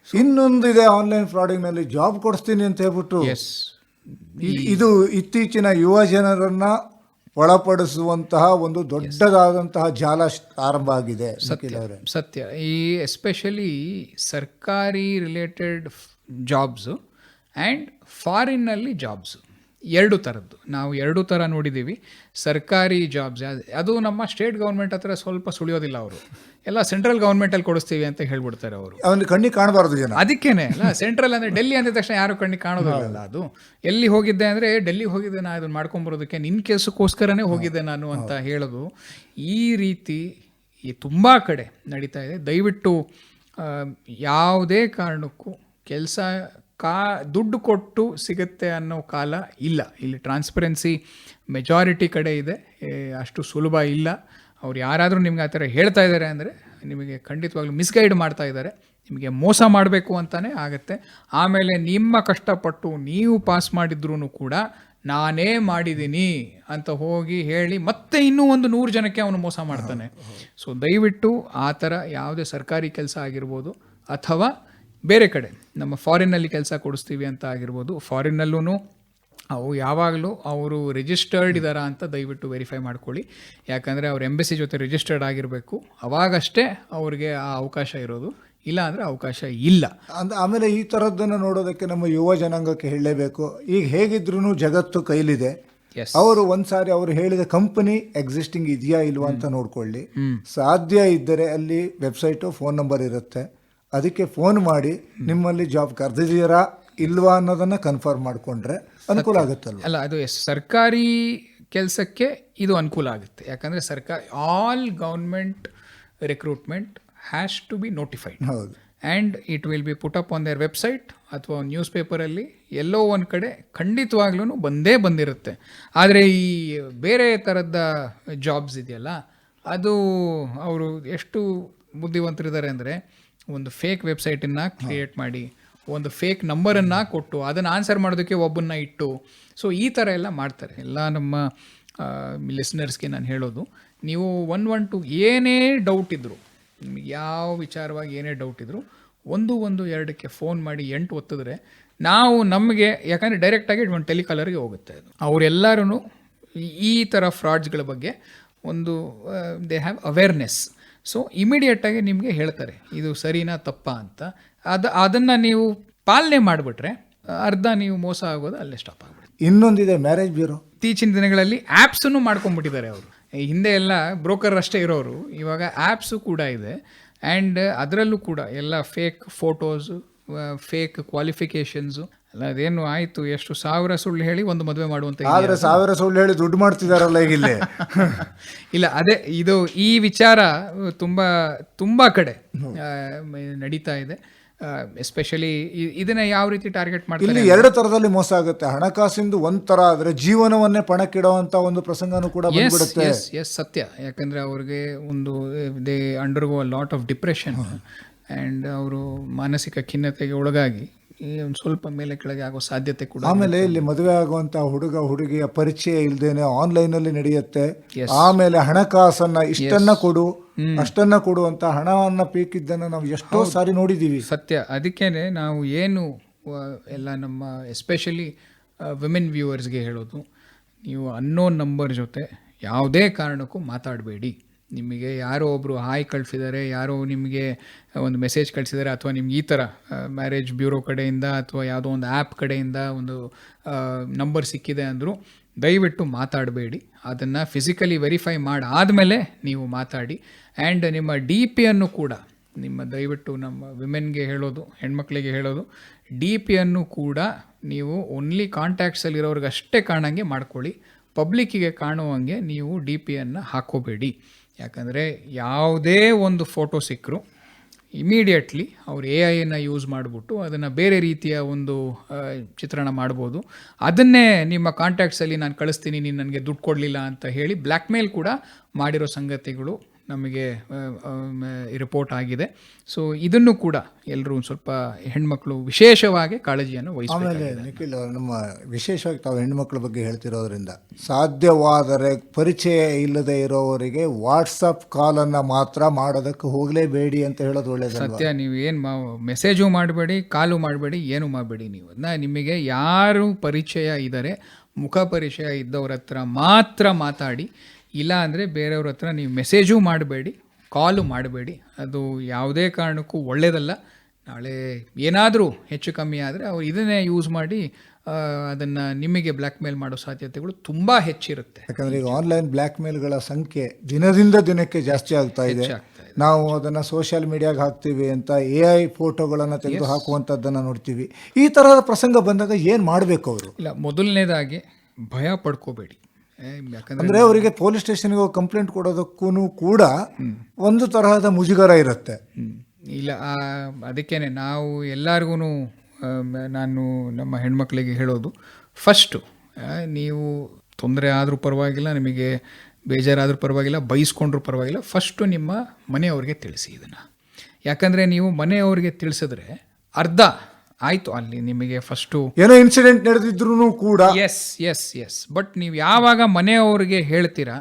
Speaker 2: ಇನ್ನೊಂದಿದೆ ಆನ್ಲೈನ್ ಫ್ರಾಡಿಂಗ್ನಲ್ಲಿ ಜಾಬ್ ಕೊಡಿಸ್ತೀನಿ ಅಂತ ಹೇಳ್ಬಿಟ್ಟು ಇದು ಇತ್ತೀಚಿನ ಯುವ ಜನರನ್ನ ಒಳಪಡಿಸುವಂತಹ ಒಂದು ದೊಡ್ಡದಾದಂತಹ ಜಾಲ ಆರಂಭ ಆಗಿದೆ.
Speaker 3: ಸತ್ಯ. ಈ ಎಸ್ಪೆಷಲಿ ಸರ್ಕಾರಿ ರಿಲೇಟೆಡ್ ಜಾಬ್ಸು ಆ್ಯಂಡ್ ಫಾರಿನ್ನಲ್ಲಿ ಜಾಬ್ಸು, 2 ಥರದ್ದು ನಾವು 2 ಥರ ನೋಡಿದ್ದೀವಿ. ಸರ್ಕಾರಿ ಜಾಬ್ಸ್ ಅದು ನಮ್ಮ ಸ್ಟೇಟ್ ಗೌರ್ಮೆಂಟ್ ಹತ್ರ ಸ್ವಲ್ಪ ಸುಳಿಯೋದಿಲ್ಲ, ಅವರು ಎಲ್ಲ ಸೆಂಟ್ರಲ್ ಗೌರ್ಮೆಂಟಲ್ಲಿ ಕೊಡಿಸ್ತೀವಿ ಅಂತ ಹೇಳ್ಬಿಡ್ತಾರೆ. ಅವರು
Speaker 2: ಅವನಿಗೆ ಕಣ್ಣಿಗೆ ಕಾಣಬಾರ್ದು ಜನ,
Speaker 3: ಅದಕ್ಕೇನೆ ಅಲ್ಲ. ಸೆಂಟ್ರಲ್ ಅಂದರೆ ಡೆಲ್ಲಿ ಅಂದ ತಕ್ಷಣ ಯಾರು ಕಣ್ಣಿಗೆ ಕಾಣೋದಿಲ್ಲ. ಅದು ಎಲ್ಲಿ ಹೋಗಿದ್ದೆ ಅಂದರೆ ಡೆಲ್ಲಿಗೆ ಹೋಗಿದ್ದೆ, ನಾನು ಅದನ್ನು ಮಾಡ್ಕೊಂಬರೋದಕ್ಕೆ ನಿನ್ನ ಕೆಲಸಕ್ಕೋಸ್ಕರನೇ ಹೋಗಿದ್ದೆ ನಾನು ಅಂತ ಹೇಳೋದು. ಈ ರೀತಿ ತುಂಬ ಕಡೆ ನಡೀತಾ ಇದೆ. ದಯವಿಟ್ಟು ಯಾವುದೇ ಕಾರಣಕ್ಕೂ ಕೆಲಸ ದುಡ್ಡು ಕೊಟ್ಟು ಸಿಗುತ್ತೆ ಅನ್ನೋ ಕಾಲ ಇಲ್ಲ. ಇಲ್ಲಿ ಟ್ರಾನ್ಸ್ಪರೆನ್ಸಿ ಮೆಜಾರಿಟಿ ಕಡೆ ಇದೆ, ಅಷ್ಟು ಸುಲಭ ಇಲ್ಲ. ಅವ್ರು ಯಾರಾದರೂ ನಿಮ್ಗೆ ಆ ಥರ ಹೇಳ್ತಾ ಇದ್ದಾರೆ ಅಂದರೆ ನಿಮಗೆ ಖಂಡಿತವಾಗ್ಲೂ ಮಿಸ್ಗೈಡ್ ಮಾಡ್ತಾ ಇದ್ದಾರೆ, ನಿಮಗೆ ಮೋಸ ಮಾಡಬೇಕು ಅಂತಲೇ ಆಗುತ್ತೆ. ಆಮೇಲೆ ನಿಮ್ಮ ಕಷ್ಟಪಟ್ಟು ನೀವು ಪಾಸ್ ಮಾಡಿದ್ರೂ ಕೂಡ ನಾನೇ ಮಾಡಿದ್ದೀನಿ ಅಂತ ಹೋಗಿ ಹೇಳಿ ಮತ್ತೆ ಇನ್ನೂ ಒಂದು 100 ಜನಕ್ಕೆ ಅವನು ಮೋಸ ಮಾಡ್ತಾನೆ. ಸೊ ದಯವಿಟ್ಟು ಆ ಥರ ಯಾವುದೇ ಸರ್ಕಾರಿ ಕೆಲಸ ಆಗಿರ್ಬೋದು ಅಥವಾ ಬೇರೆ ಕಡೆ ನಮ್ಮ ಫಾರಿನ್ನಲ್ಲಿ ಕೆಲಸ ಕೊಡಿಸ್ತೀವಿ ಅಂತ ಆಗಿರ್ಬೋದು, ಫಾರಿನ್ನಲ್ಲೂ ಅವು ಯಾವಾಗಲೂ ಅವರು ರಿಜಿಸ್ಟರ್ಡ್ ಇದ್ದಾರಾ ಅಂತ ದಯವಿಟ್ಟು ವೆರಿಫೈ ಮಾಡ್ಕೊಳ್ಳಿ. ಯಾಕಂದರೆ ಅವ್ರ ಎಂಬಸಿ ಜೊತೆ ರಿಜಿಸ್ಟರ್ಡ್ ಆಗಿರಬೇಕು, ಅವಾಗಷ್ಟೇ ಅವ್ರಿಗೆ ಆ ಅವಕಾಶ ಇರೋದು, ಇಲ್ಲ ಅಂದರೆ ಅವಕಾಶ ಇಲ್ಲ.
Speaker 2: ಆಮೇಲೆ ಈ ಥರದ್ದನ್ನು ನೋಡೋದಕ್ಕೆ ನಮ್ಮ ಯುವ ಜನಾಂಗಕ್ಕೆ ಹೇಳಲೇಬೇಕು. ಈಗ ಹೇಗಿದ್ರೂ ಜಗತ್ತು ಕೈಲಿದೆ. ಅವರು ಒಂದ್ಸಾರಿ ಅವರು ಹೇಳಿದ ಕಂಪನಿ ಎಕ್ಸಿಸ್ಟಿಂಗ್ ಇದೆಯಾ ಇಲ್ವಾ ಅಂತ ನೋಡ್ಕೊಳ್ಳಿ. ಸಾಧ್ಯ ಇದ್ದರೆ ಅಲ್ಲಿ ವೆಬ್ಸೈಟು, ಫೋನ್ ನಂಬರ್ ಇರುತ್ತೆ, ಅದಕ್ಕೆ ಫೋನ್ ಮಾಡಿ ನಿಮ್ಮಲ್ಲಿ ಜಾಬ್ ಕರೆದಿದ್ದೀರಾ ಇಲ್ವಾ ಅನ್ನೋದನ್ನ ಕನ್ಫರ್ಮ್ ಮಾಡಿಕೊಂಡ್ರೆ ಅನುಕೂಲ ಆಗುತ್ತಲ್ಲ.
Speaker 3: ಅಲ್ಲ, ಅದು ಸರ್ಕಾರಿ ಕೆಲಸಕ್ಕೆ ಇದು ಅನುಕೂಲ ಆಗುತ್ತೆ. ಯಾಕಂದರೆ all government recruitment has to be notified.
Speaker 2: ಹೌದು.
Speaker 3: And it will be put up on their website ಅಥವಾ ನ್ಯೂಸ್ ಪೇಪರಲ್ಲಿ ಎಲ್ಲೋ ಒಂದು ಕಡೆ ಖಂಡಿತವಾಗ್ಲೂ ಬಂದಿರುತ್ತೆ. ಆದರೆ ಈ ಬೇರೆ ಥರದ ಜಾಬ್ಸ್ ಇದೆಯಲ್ಲ, ಅದು ಅವರು ಎಷ್ಟು ಬುದ್ಧಿವಂತರಿದ್ದಾರೆ ಅಂದರೆ ಒಂದು ಫೇಕ್ ವೆಬ್ಸೈಟನ್ನು ಕ್ರಿಯೇಟ್ ಮಾಡಿ, ಒಂದು ಫೇಕ್ ನಂಬರನ್ನು ಕೊಟ್ಟು ಅದನ್ನು ಆನ್ಸರ್ ಮಾಡೋದಕ್ಕೆ ಒಬ್ಬನ್ನ ಇಟ್ಟು, ಸೊ ಈ ಥರ ಎಲ್ಲ ಮಾಡ್ತಾರೆ. ಎಲ್ಲ ನಮ್ಮ ಲಿಸ್ನರ್ಸ್ಗೆ ನಾನು ಹೇಳೋದು, ನೀವು 112 ಏನೇ ಡೌಟ್ ಇದ್ದರು, ನಿಮಗೆ ಯಾವ ವಿಚಾರವಾಗಿ ಏನೇ ಡೌಟ್ ಇದ್ದರೂ 112ಕ್ಕೆ ಫೋನ್ ಮಾಡಿ 8 ಒತ್ತಿದ್ರೆ ನಾವು ನಮಗೆ, ಯಾಕಂದರೆ ಡೈರೆಕ್ಟಾಗಿ ಒಂದು ಟೆಲಿಕಾಲರ್ಗೆ ಹೋಗುತ್ತೆ ಅದು. ಅವರೆಲ್ಲರೂ ಈ ಥರ ಫ್ರಾಡ್ಸ್ಗಳ ಬಗ್ಗೆ ಒಂದು ದೇ ಹ್ಯಾವ್ ಅವೇರ್ನೆಸ್. ಸೊ ಇಮಿಡಿಯೇಟಾಗಿ ನಿಮಗೆ ಹೇಳ್ತಾರೆ ಇದು ಸರಿನಾ ತಪ್ಪಾ ಅಂತ. ಅದನ್ನು ನೀವು ಪಾಲನೆ ಮಾಡಿಬಿಟ್ರೆ ಅರ್ಧ ನೀವು ಮೋಸ ಆಗೋದು ಅಲ್ಲೇ ಸ್ಟಾಪ್ ಆಗ್ಬಿಡುತ್ತೆ.
Speaker 2: ಇನ್ನೊಂದಿದೆ ಮ್ಯಾರೇಜ್ ಬ್ಯೂರೋ.
Speaker 3: ಇತ್ತೀಚಿನ ದಿನಗಳಲ್ಲಿ ಆ್ಯಪ್ಸನ್ನು ಮಾಡ್ಕೊಂಡ್ಬಿಟ್ಟಿದ್ದಾರೆ ಅವರು. ಹಿಂದೆ ಎಲ್ಲ ಬ್ರೋಕರ್ ಅಷ್ಟೇ ಇರೋರು, ಇವಾಗ ಆ್ಯಪ್ಸು ಕೂಡ ಇದೆ. ಆ್ಯಂಡ್ ಅದರಲ್ಲೂ ಕೂಡ ಎಲ್ಲ ಫೇಕ್ ಫೋಟೋಸು, ಫೇಕ್ ಕ್ವಾಲಿಫಿಕೇಷನ್ಸು. ಅಲ್ಲ, ಅದೇನು ಆಯಿತು, ಎಷ್ಟು ಸಾವಿರ ಸುಳ್ಳು ಹೇಳಿ ಒಂದು ಮದುವೆ ಮಾಡುವಂಥ.
Speaker 2: ಆದರೆ 1000 ಸುಳ್ಳು ಹೇಳಿ ದುಡ್ಡು ಮಾಡ್ತಿದಾರಲ್ಲ ಈಗ ಇಲ್ಲಿ.
Speaker 3: ಇಲ್ಲ, ಅದೇ ಇದು ಈ ವಿಚಾರ ತುಂಬ ಕಡೆ ನಡೀತಾ ಇದೆ. ಎಸ್ಪೆಷಲಿ ಇದನ್ನ ಯಾವ ರೀತಿ ಟಾರ್ಗೆಟ್ ಮಾಡ್ತಾರೆ,
Speaker 2: ಇಲ್ಲಿ 2 ಥರದಲ್ಲಿ ಮೋಸ ಆಗುತ್ತೆ. ಹಣಕಾಸಿಂದು ಒಂಥರ ಆದರೆ ಜೀವನವನ್ನೇ ಪಣಕ್ಕಿಡುವಂಥ ಒಂದು ಪ್ರಸಂಗನೂ ಕೂಡ ಬಂದ್ಬಿಡುತ್ತೆ.
Speaker 3: ಎಸ್, ಸತ್ಯ. ಯಾಕಂದರೆ ಅವ್ರಿಗೆ ಒಂದು they undergo lot of depression and ಅವರು ಮಾನಸಿಕ ಖಿನ್ನತೆಗೆ ಒಳಗಾಗಿ ಒಂದು ಸ್ವಲ್ಪ ಮೇಲೆ ಕೆಳಗೆ ಆಗೋ ಸಾಧ್ಯತೆ ಕೂಡ.
Speaker 2: ಆಮೇಲೆ ಇಲ್ಲಿ ಮದುವೆ ಆಗುವಂತ ಹುಡುಗ ಹುಡುಗಿಯ ಪರಿಚಯ ಇಲ್ದೇನೆ ಆನ್ಲೈನಲ್ಲಿ ನಡೆಯುತ್ತೆ. ಆಮೇಲೆ ಹಣಕಾಸನ್ನ ಇಷ್ಟನ್ನ ಕೊಡು ಅಷ್ಟನ್ನ ಕೊಡು ಅಂತ ಹಣವನ್ನ ಪೀಕಿದ್ದನ್ನು ನಾವು ಎಷ್ಟೋ ಸಾರಿ ನೋಡಿದ್ದೀವಿ.
Speaker 3: ಸತ್ಯ. ಅದಕ್ಕೇನೆ ನಾವು ಏನು ಎಲ್ಲ ನಮ್ಮ ಎಸ್ಪೆಷಲಿ ವಿಮೆನ್ ವ್ಯೂವರ್ಸ್ಗೆ ಹೇಳೋದು, ನೀವು ಅನ್ನೋನ್ ನಂಬರ್ ಜೊತೆ ಯಾವುದೇ ಕಾರಣಕ್ಕೂ ಮಾತಾಡಬೇಡಿ. ನಿಮಗೆ ಯಾರೋ ಒಬ್ಬರು ಹಾಯ್ ಕಳಿಸಿದ್ದಾರೆ, ಯಾರೋ ನಿಮಗೆ ಒಂದು ಮೆಸೇಜ್ ಕಳಿಸಿದ್ದಾರೆ, ಅಥವಾ ನಿಮ್ಗೆ ಈ ಥರ ಮ್ಯಾರೇಜ್ ಬ್ಯೂರೋ ಕಡೆಯಿಂದ ಅಥವಾ ಯಾವುದೋ ಒಂದು ಆ್ಯಪ್ ಕಡೆಯಿಂದ ಒಂದು ನಂಬರ್ ಸಿಕ್ಕಿದೆ ಅಂದರೂ ದಯವಿಟ್ಟು ಮಾತಾಡಬೇಡಿ. ಅದನ್ನು ಫಿಸಿಕಲಿ ವೆರಿಫೈ ಮಾಡಾದಮೇಲೆ ನೀವು ಮಾತಾಡಿ. ಆ್ಯಂಡ್ ನಿಮ್ಮ DP-ಯನ್ನು ಕೂಡ ದಯವಿಟ್ಟು ನಮ್ಮ ವಿಮೆನ್ಗೆ ಹೇಳೋದು, ಹೆಣ್ಮಕ್ಳಿಗೆ ಹೇಳೋದು, DP-ಯನ್ನು ಕೂಡ ನೀವು ಓನ್ಲಿ ಕಾಂಟ್ಯಾಕ್ಟ್ಸಲ್ಲಿರೋರ್ಗೆ ಅಷ್ಟೇ ಕಾಣಂಗೆ ಮಾಡ್ಕೊಳ್ಳಿ. ಪಬ್ಲಿಕ್ಕಿಗೆ ಕಾಣುವಂಗೆ ನೀವು DP-ಯನ್ನು ಹಾಕೋಬೇಡಿ. ಯಾಕಂದರೆ ಯಾವುದೇ ಒಂದು ಫೋಟೋ ಸಿಕ್ಕರೂ ಇಮಿಡಿಯೇಟ್ಲಿ ಅವ್ರು AI-ನ ಯೂಸ್ ಮಾಡಿಬಿಟ್ಟು ಅದನ್ನು ಬೇರೆ ರೀತಿಯ ಒಂದು ಚಿತ್ರಣ ಮಾಡ್ಬೋದು. ಅದನ್ನೇ ನಿಮ್ಮ ಕಾಂಟ್ಯಾಕ್ಟ್ಸಲ್ಲಿ ನಾನು ಕಳಿಸ್ತೀನಿ, ನೀನು ನನಗೆ ದುಡ್ಡು ಕೊಡಲಿಲ್ಲ ಅಂತ ಹೇಳಿ ಬ್ಲ್ಯಾಕ್ ಮೇಲ್ ಕೂಡ ಮಾಡಿರೋ ಸಂಗತಿಗಳು ನಮಗೆ ರಿಪೋರ್ಟ್ ಆಗಿದೆ. ಸೊ ಇದನ್ನು ಕೂಡ ಎಲ್ಲರೂ ಸ್ವಲ್ಪ ಹೆಣ್ಮಕ್ಳು ವಿಶೇಷವಾಗಿ ಕಾಳಜಿಯನ್ನು ವಹಿಸಬೇಕು.
Speaker 2: ಆಮೇಲೆ ನಿಖಿಲ್, ನಮ್ಮ ವಿಶೇಷವಾಗಿ ತಾವು ಹೆಣ್ಮಕ್ಳ ಬಗ್ಗೆ ಹೇಳ್ತಿರೋದ್ರಿಂದ ಸಾಧ್ಯವಾದರೆ ಪರಿಚಯ ಇಲ್ಲದೆ ಇರೋವರಿಗೆ ವಾಟ್ಸಪ್ ಕಾಲನ್ನು ಮಾತ್ರ ಮಾಡೋದಕ್ಕೆ ಹೋಗಲೇಬೇಡಿ ಅಂತ ಹೇಳೋದು ಒಳ್ಳೆಯದು.
Speaker 3: ಸತ್ಯ. ನೀವು ಏನು ಮೆಸೇಜು ಮಾಡಬೇಡಿ, ಕಾಲು ಮಾಡಬೇಡಿ, ಏನು ಮಾಡಬೇಡಿ. ನೀವು ಅದನ್ನ ನಿಮಗೆ ಯಾರು ಪರಿಚಯ ಇದ್ದಾರೆ, ಮುಖ ಪರಿಚಯ ಇದ್ದವ್ರ ಹತ್ರ ಮಾತ್ರ ಮಾತಾಡಿ. ಇಲ್ಲ ಅಂದರೆ ಬೇರೆಯವ್ರ ಹತ್ರ ನೀವು ಮೆಸೇಜು ಮಾಡಬೇಡಿ, ಕಾಲು ಮಾಡಬೇಡಿ. ಅದು ಯಾವುದೇ ಕಾರಣಕ್ಕೂ ಒಳ್ಳೆಯದಲ್ಲ. ನಾಳೆ ಏನಾದರೂ ಹೆಚ್ಚು ಕಮ್ಮಿ ಆದರೆ ಅವ್ರು ಇದನ್ನೇ ಯೂಸ್ ಮಾಡಿ ಅದನ್ನು ನಿಮಗೆ ಬ್ಲ್ಯಾಕ್ ಮೇಲ್ ಮಾಡೋ ಸಾಧ್ಯತೆಗಳು ತುಂಬ ಹೆಚ್ಚಿರುತ್ತೆ.
Speaker 2: ಯಾಕಂದರೆ ಈಗ ಆನ್ಲೈನ್ ಬ್ಲ್ಯಾಕ್ ಮೇಲ್ಗಳ ಸಂಖ್ಯೆ ದಿನದಿಂದ ದಿನಕ್ಕೆ ಜಾಸ್ತಿ ಆಗ್ತಾ ಇದೆ. ನಾವು ಅದನ್ನು ಸೋಷಿಯಲ್ ಮೀಡಿಯಾಗೆ ಹಾಕ್ತೀವಿ ಅಂತ AI ಫೋಟೋಗಳನ್ನು ತೆಗೆದು ಹಾಕುವಂಥದ್ದನ್ನು ನೋಡ್ತೀವಿ. ಈ ಥರದ ಪ್ರಸಂಗ ಬಂದಾಗ ಏನು ಮಾಡಬೇಕು ಅವರು?
Speaker 3: ಇಲ್ಲ, ಮೊದಲನೇದಾಗಿ ಭಯ ಪಡ್ಕೋಬೇಡಿ.
Speaker 2: ಅಂದರೆ ಅವರಿಗೆ ಪೊಲೀಸ್ ಸ್ಟೇಷನ್ಗೆ ಹೋಗಿ ಕಂಪ್ಲೇಂಟ್ ಕೊಡೋದಕ್ಕೂ ಕೂಡ ಒಂದು ತರಹದ ಮುಜುಗರ ಇರುತ್ತೆ.
Speaker 3: ಇಲ್ಲ, ಅದಕ್ಕೇನೆ ನಾವು ಎಲ್ಲರಿಗೂ ನಾನು ನಮ್ಮ ಹೆಣ್ಮಕ್ಳಿಗೆ ಹೇಳೋದು, ಫಸ್ಟು ನೀವು ತೊಂದರೆ ಆದರೂ ಪರವಾಗಿಲ್ಲ, ನಿಮಗೆ ಬೇಜಾರಾದರೂ ಪರವಾಗಿಲ್ಲ, ಬೈಸ್ಕೊಂಡ್ರೂ ಪರವಾಗಿಲ್ಲ, ಫಸ್ಟು ನಿಮ್ಮ ಮನೆಯವ್ರಿಗೆ ತಿಳಿಸಿ ಇದನ್ನು. ಯಾಕಂದರೆ ನೀವು ಮನೆಯವ್ರಿಗೆ ತಿಳಿಸಿದ್ರೆ ಅರ್ಧ ಆಯಿತು, ಅಲ್ಲಿ ನಿಮಗೆ ಫಸ್ಟು
Speaker 2: ಏನೋ ಇನ್ಸಿಡೆಂಟ್ ನಡೆದಿದ್ರು ಕೂಡ
Speaker 3: ಎಸ್ ಬಟ್ ನೀವು ಯಾವಾಗ ಮನೆಯವ್ರಿಗೆ ಹೇಳ್ತೀರಾ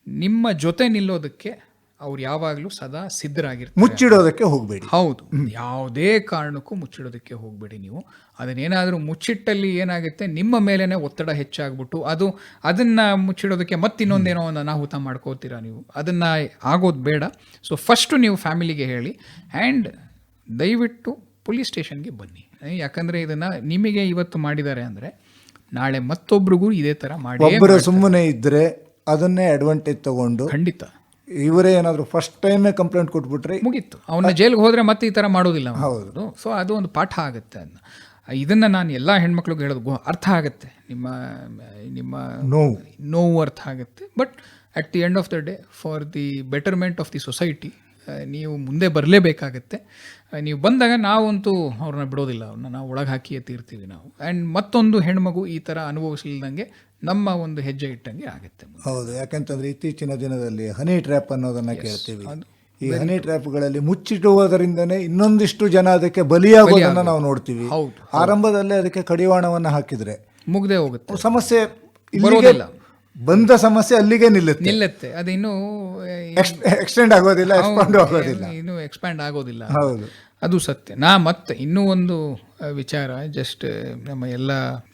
Speaker 3: ನಿಮ್ಮ ಜೊತೆ ನಿಲ್ಲೋದಕ್ಕೆ ಅವ್ರು ಯಾವಾಗಲೂ ಸದಾ ಸಿದ್ಧರಾಗಿರ್ತಾರೆ.
Speaker 2: ಮುಚ್ಚಿಡೋದಕ್ಕೆ ಹೋಗಬೇಡಿ.
Speaker 3: ಹೌದು, ಯಾವುದೇ ಕಾರಣಕ್ಕೂ ಮುಚ್ಚಿಡೋದಕ್ಕೆ ಹೋಗಬೇಡಿ. ನೀವು ಅದನ್ನೇನಾದರೂ ಮುಚ್ಚಿಟ್ಟಲ್ಲಿ ಏನಾಗುತ್ತೆ, ನಿಮ್ಮ ಮೇಲೇ ಒತ್ತಡ ಹೆಚ್ಚಾಗ್ಬಿಟ್ಟು ಅದನ್ನು ಮುಚ್ಚಿಡೋದಕ್ಕೆ ಮತ್ತಿನ್ನೊಂದೇನೋ ಒಂದು ಅನಾಹುತ ಮಾಡ್ಕೋತೀರಾ ನೀವು. ಅದನ್ನು ಆಗೋದು ಬೇಡ. ಸೊ ಫಸ್ಟು ನೀವು ಫ್ಯಾಮಿಲಿಗೆ ಹೇಳಿ, ಆ್ಯಂಡ್ ದಯವಿಟ್ಟು ಪೊಲೀಸ್ ಸ್ಟೇಷನ್ಗೆ ಬನ್ನಿ. ಯಾಕಂದರೆ ಇದನ್ನು ನಿಮಗೆ ಇವತ್ತು ಮಾಡಿದ್ದಾರೆ ಅಂದರೆ ನಾಳೆ ಮತ್ತೊಬ್ರಿಗೂ ಇದೇ ಥರ ಮಾಡಿ.
Speaker 2: ಒಬ್ಬರು ಸುಮ್ಮನೆ ಇದ್ದರೆ ಅದನ್ನೇ ಅಡ್ವಾಂಟೇಜ್ ತಗೊಂಡು
Speaker 3: ಖಂಡಿತ
Speaker 2: ಇವರೇ ಏನಾದರೂ ಫಸ್ಟ್ ಟೈಮೇ ಕಂಪ್ಲೇಂಟ್ ಕೊಟ್ಬಿಟ್ರೆ
Speaker 3: ಮುಗೀತು. ಅವನ್ನ ಜೈಲಿಗೆ ಹೋದರೆ ಮತ್ತೆ ಈ ಥರ ಮಾಡೋದಿಲ್ಲ. ಹೌದು. ಸೊ ಅದು ಒಂದು ಪಾಠ ಆಗುತ್ತೆ. ಇದನ್ನು ನಾನು ಎಲ್ಲ ಹೆಣ್ಮಕ್ಳಿಗೆ ಹೇಳೋದು ಅರ್ಥ ಆಗುತ್ತೆ, ನಿಮ್ಮ ನೋವು ಅರ್ಥ ಆಗುತ್ತೆ. But at the end of the day for the betterment of the society ನೀವು ಮುಂದೆ ಬರಲೇಬೇಕಾಗತ್ತೆ. ನೀವು ಬಂದಾಗ ನಾವಂತೂ ಅವ್ರನ್ನ ಬಿಡೋದಿಲ್ಲ, ಅವ್ರನ್ನ ನಾವು ಒಳಗೆ ಹಾಕಿ ಎತ್ತಿರ್ತೀವಿ ನಾವು. ಆ್ಯಂಡ್ ಮತ್ತೊಂದು ಹೆಣ್ಮಗು ಈ ಥರ ಅನುಭವಿಸಲಿಲ್ದಂಗೆ ನಮ್ಮ ಒಂದು ಹೆಜ್ಜೆ ಇಟ್ಟಂಗೆ ಆಗುತ್ತೆ.
Speaker 2: ಹೌದು, ಯಾಕಂತಂದ್ರೆ ಇತ್ತೀಚಿನ ದಿನದಲ್ಲಿ ಹನಿ ಟ್ರ್ಯಾಪ್ ಅನ್ನೋದನ್ನ ಕೇಳ್ತೀವಿ. ಈ ಹನಿ ಟ್ರ್ಯಾಪ್ಗಳಲ್ಲಿ ಮುಚ್ಚಿಡುವುದರಿಂದನೇ ಇನ್ನೊಂದಿಷ್ಟು ಜನ ಅದಕ್ಕೆ ಬಲಿಯಾಗೋದನ್ನ ನಾವು ನೋಡ್ತೀವಿ. ಆರಂಭದಲ್ಲೇ ಅದಕ್ಕೆ ಕಡಿವಾಣವನ್ನ ಹಾಕಿದ್ರೆ
Speaker 3: ಮುಗ್ದೇ ಹೋಗುತ್ತೆ,
Speaker 2: ಸಮಸ್ಯೆ ಬರೋದಿಲ್ಲ. ಬಂದ ಸಮಸ್ಯೆ ಅಲ್ಲಿಗೆ ನಿಲ್ಲುತ್ತೆ.
Speaker 3: ಅದು ಇನ್ನೂ
Speaker 2: ಎಕ್ಸ್ಟೆಂಡ್ ಆಗೋದಿಲ್ಲ,
Speaker 3: ಇನ್ನೂ ಎಕ್ಸ್ಪ್ಯಾಂಡ್ ಆಗೋದಿಲ್ಲ.
Speaker 2: ಹೌದು,
Speaker 3: ಅದು ಸತ್ಯ. ಮತ್ತೆ ಇನ್ನೂ ಒಂದು ವಿಚಾರ, ಜಸ್ಟ್ ನಮ್ಮ ಎಲ್ಲ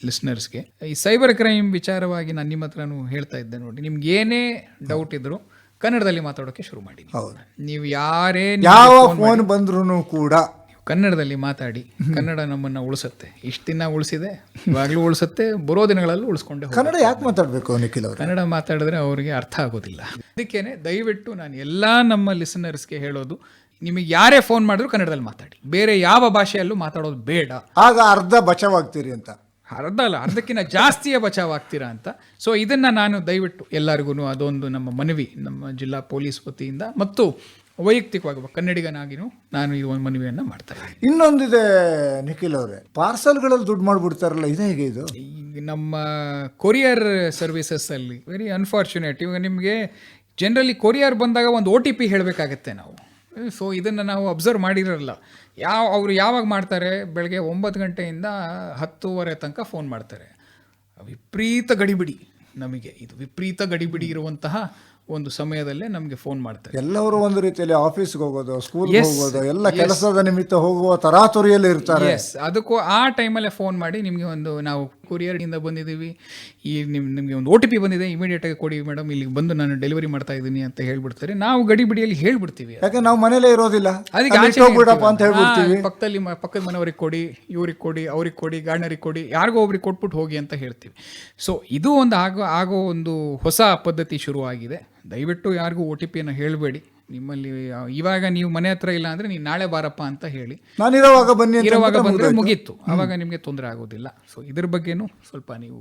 Speaker 3: ಲಿಸ್ನರ್ಸ್ಗೆ ಈ ಸೈಬರ್ ಕ್ರೈಮ್ ವಿಚಾರವಾಗಿ ನಾನು ನಿಮ್ಮ ಹತ್ರನೂ ಹೇಳ್ತಾ ಇದ್ದೆ ನೋಡಿ, ನಿಮ್ಗೆ ಏನೇ ಡೌಟ್ ಇದ್ರು ಕನ್ನಡದಲ್ಲಿ ಮಾತಾಡೋಕೆ ಶುರು ಮಾಡಿ. ನೀವು
Speaker 2: ಯಾವ ಫೋನ್ ಬಂದ್ರೂ ಕೂಡ
Speaker 3: ಕನ್ನಡದಲ್ಲಿ ಮಾತಾಡಿ. ಕನ್ನಡ ನಮ್ಮನ್ನ ಉಳಿಸುತ್ತೆ. ಇಷ್ಟು ದಿನ ಉಳಿಸಿದೆ, ಇವಾಗಲೂ ಉಳಿಸುತ್ತೆ, ಬರೋ ದಿನಗಳಲ್ಲೂ ಉಳಿಸ್ಕೊಂಡೆ.
Speaker 2: ಕನ್ನಡ ಯಾಕೆ ಮಾತಾಡಬೇಕು ನಿಖಿಲ್ ಅವರು?
Speaker 3: ಕನ್ನಡ ಮಾತಾಡಿದ್ರೆ ಅವರಿಗೆ ಅರ್ಥ ಆಗೋದಿಲ್ಲ. ಅದಕ್ಕೇನೆ ದಯವಿಟ್ಟು ನಾನು ಎಲ್ಲ ನಮ್ಮ ಲಿಸನರ್ಸ್ಗೆ ಹೇಳೋದು, ನಿಮಗೆ ಯಾರೇ ಫೋನ್ ಮಾಡಿದ್ರು ಕನ್ನಡದಲ್ಲಿ ಮಾತಾಡಿ, ಬೇರೆ ಯಾವ ಭಾಷೆಯಲ್ಲೂ ಮಾತಾಡೋದು ಬೇಡ.
Speaker 2: ಆಗ ಅರ್ಧ ಬಚಾವಾಗ್ತೀರಿ ಅಂತ.
Speaker 3: ಅರ್ಧ ಅಲ್ಲ, ಅರ್ಧಕ್ಕಿಂತ ಜಾಸ್ತಿಯೇ ಬಚಾವಾಗ್ತೀರಾ ಅಂತ. ಸೊ ಇದನ್ನು ನಾನು ದಯವಿಟ್ಟು ಎಲ್ಲರಿಗೂ ಅದೊಂದು ನಮ್ಮ ಮನವಿ, ನಮ್ಮ ಜಿಲ್ಲಾ ಪೊಲೀಸ್ ವತಿಯಿಂದ ಮತ್ತು ವೈಯಕ್ತಿಕವಾಗಿ ಕನ್ನಡಿಗನಾಗಿನೂ ನಾನು ಈ ಒಂದು ಮನವಿಯನ್ನು ಮಾಡ್ತಾ ಇದ್ದೀನಿ.
Speaker 2: ಇನ್ನೊಂದಿದೆ ನಿಖಿಲ್ ಅವರೇ, ಪಾರ್ಸಲ್ಗಳಲ್ಲಿ ದುಡ್ಡು ಮಾಡಿಬಿಡ್ತಾರಲ್ಲ, ಇದು ಹೇಗೆ? ಇದು
Speaker 3: ಈಗ ನಮ್ಮ ಕೊರಿಯರ್ ಸರ್ವಿಸಸ್ಸಲ್ಲಿ ವೆರಿ ಅನ್ಫಾರ್ಚುನೇಟ್. ಇವಾಗ ನಿಮಗೆ ಜನರಲಿ ಕೊರಿಯರ್ ಬಂದಾಗ ಒಂದು OTP ಹೇಳಬೇಕಾಗತ್ತೆ ನಾವು. ಸೊ ಇದನ್ನು ನಾವು ಅಬ್ಸರ್ವ್ ಮಾಡಿರಲ್ಲ. ಅವರು ಯಾವಾಗ ಮಾಡ್ತಾರೆ, ಬೆಳಗ್ಗೆ 9 ಗಂಟೆಯಿಂದ 10:30 ತನಕ ಫೋನ್ ಮಾಡ್ತಾರೆ. ವಿಪರೀತ ಗಡಿಬಿಡಿ, ನಮಗೆ ಇದು ವಿಪರೀತ ಗಡಿಬಿಡಿ ಇರುವಂತಹ ಒಂದು ಸಮಯದಲ್ಲೇ ನಮಗೆ ಫೋನ್ ಮಾಡ್ತಾರೆ.
Speaker 2: ಎಲ್ಲರೂ ಒಂದು ರೀತಿಯಲ್ಲಿ ಆಫೀಸ್ಗೆ ಹೋಗೋದು, ಸ್ಕೂಲ್ಗೆ ಹೋಗೋದು, ಎಲ್ಲ ಕೆಲಸದ ನಿಮಿತ್ತ ಹೋಗುವ ತರಾತುರಿಯಲ್ಲಿ ಇರ್ತಾರೆ.
Speaker 3: ಅದಕ್ಕೂ ಆ ಟೈಮಲ್ಲೇ ಫೋನ್ ಮಾಡಿ, ನಿಮಗೆ ಒಂದು ನಾವು ಕೊರಿಯರ್ನಿಂದ ಬಂದಿದ್ದೀವಿ, ಈ ನಿಮಗೆ ಒಂದು OTP ಬಂದಿದೆ, ಇಮಿಡಿಯೇಟಾಗಿ ಕೊಡಿ ಮೇಡಮ್, ಇಲ್ಲಿಗೆ ಬಂದು ನಾನು ಡೆಲಿವರಿ ಮಾಡ್ತಾ ಇದ್ದೀನಿ ಅಂತ ಹೇಳ್ಬಿಡ್ತಾರೆ. ನಾವು ಗಡಿಬಿಡಿಯಲ್ಲಿ ಹೇಳ್ಬಿಡ್ತೀವಿ,
Speaker 2: ಯಾಕೆ ನಾವು ಮನೇಲೇ ಇರೋದಿಲ್ಲ,
Speaker 3: ಅದಕ್ಕೆ
Speaker 2: ಅಂತ ಹೇಳ್ಬಿಡ್ತೀವಿ.
Speaker 3: ಪಕ್ಕದ ಮನೆಯವ್ರಿಗೆ ಕೊಡಿ, ಇವ್ರಿಗೆ ಕೊಡಿ, ಅವ್ರಿಗೆ ಕೊಡಿ, ಗಾರ್ಡನರಿಗೆ ಕೊಡಿ, ಯಾರಿಗೋ ಒಬ್ರಿಗೆ ಕೊಟ್ಬಿಟ್ಟು ಹೋಗಿ ಅಂತ ಹೇಳ್ತೀವಿ. ಸೊ ಇದು ಒಂದು ಆಗೋ ಒಂದು ಹೊಸ ಪದ್ಧತಿ ಶುರುವಾಗಿದೆ. ದಯವಿಟ್ಟು ಯಾರಿಗೂ OTPಯನ್ನು ಹೇಳಬೇಡಿ. ನಿಮ್ಮಲ್ಲಿ ಇವಾಗ ನೀವು ಮನೆ ಹತ್ರ ಇಲ್ಲ ಅಂದರೆ ನೀವು ನಾಳೆ ಬಾರಪ್ಪ ಅಂತ ಹೇಳಿ,
Speaker 2: ನಾನಿರೋವಾಗ ಬನ್ನಿ,
Speaker 3: ಇರೋವಾಗ ಬಂದರೆ ಮುಗೀತು, ಆವಾಗ ನಿಮಗೆ ತೊಂದರೆ ಆಗೋದಿಲ್ಲ. ಸೊ ಇದ್ರ ಬಗ್ಗೆನೂ ಸ್ವಲ್ಪ ನೀವು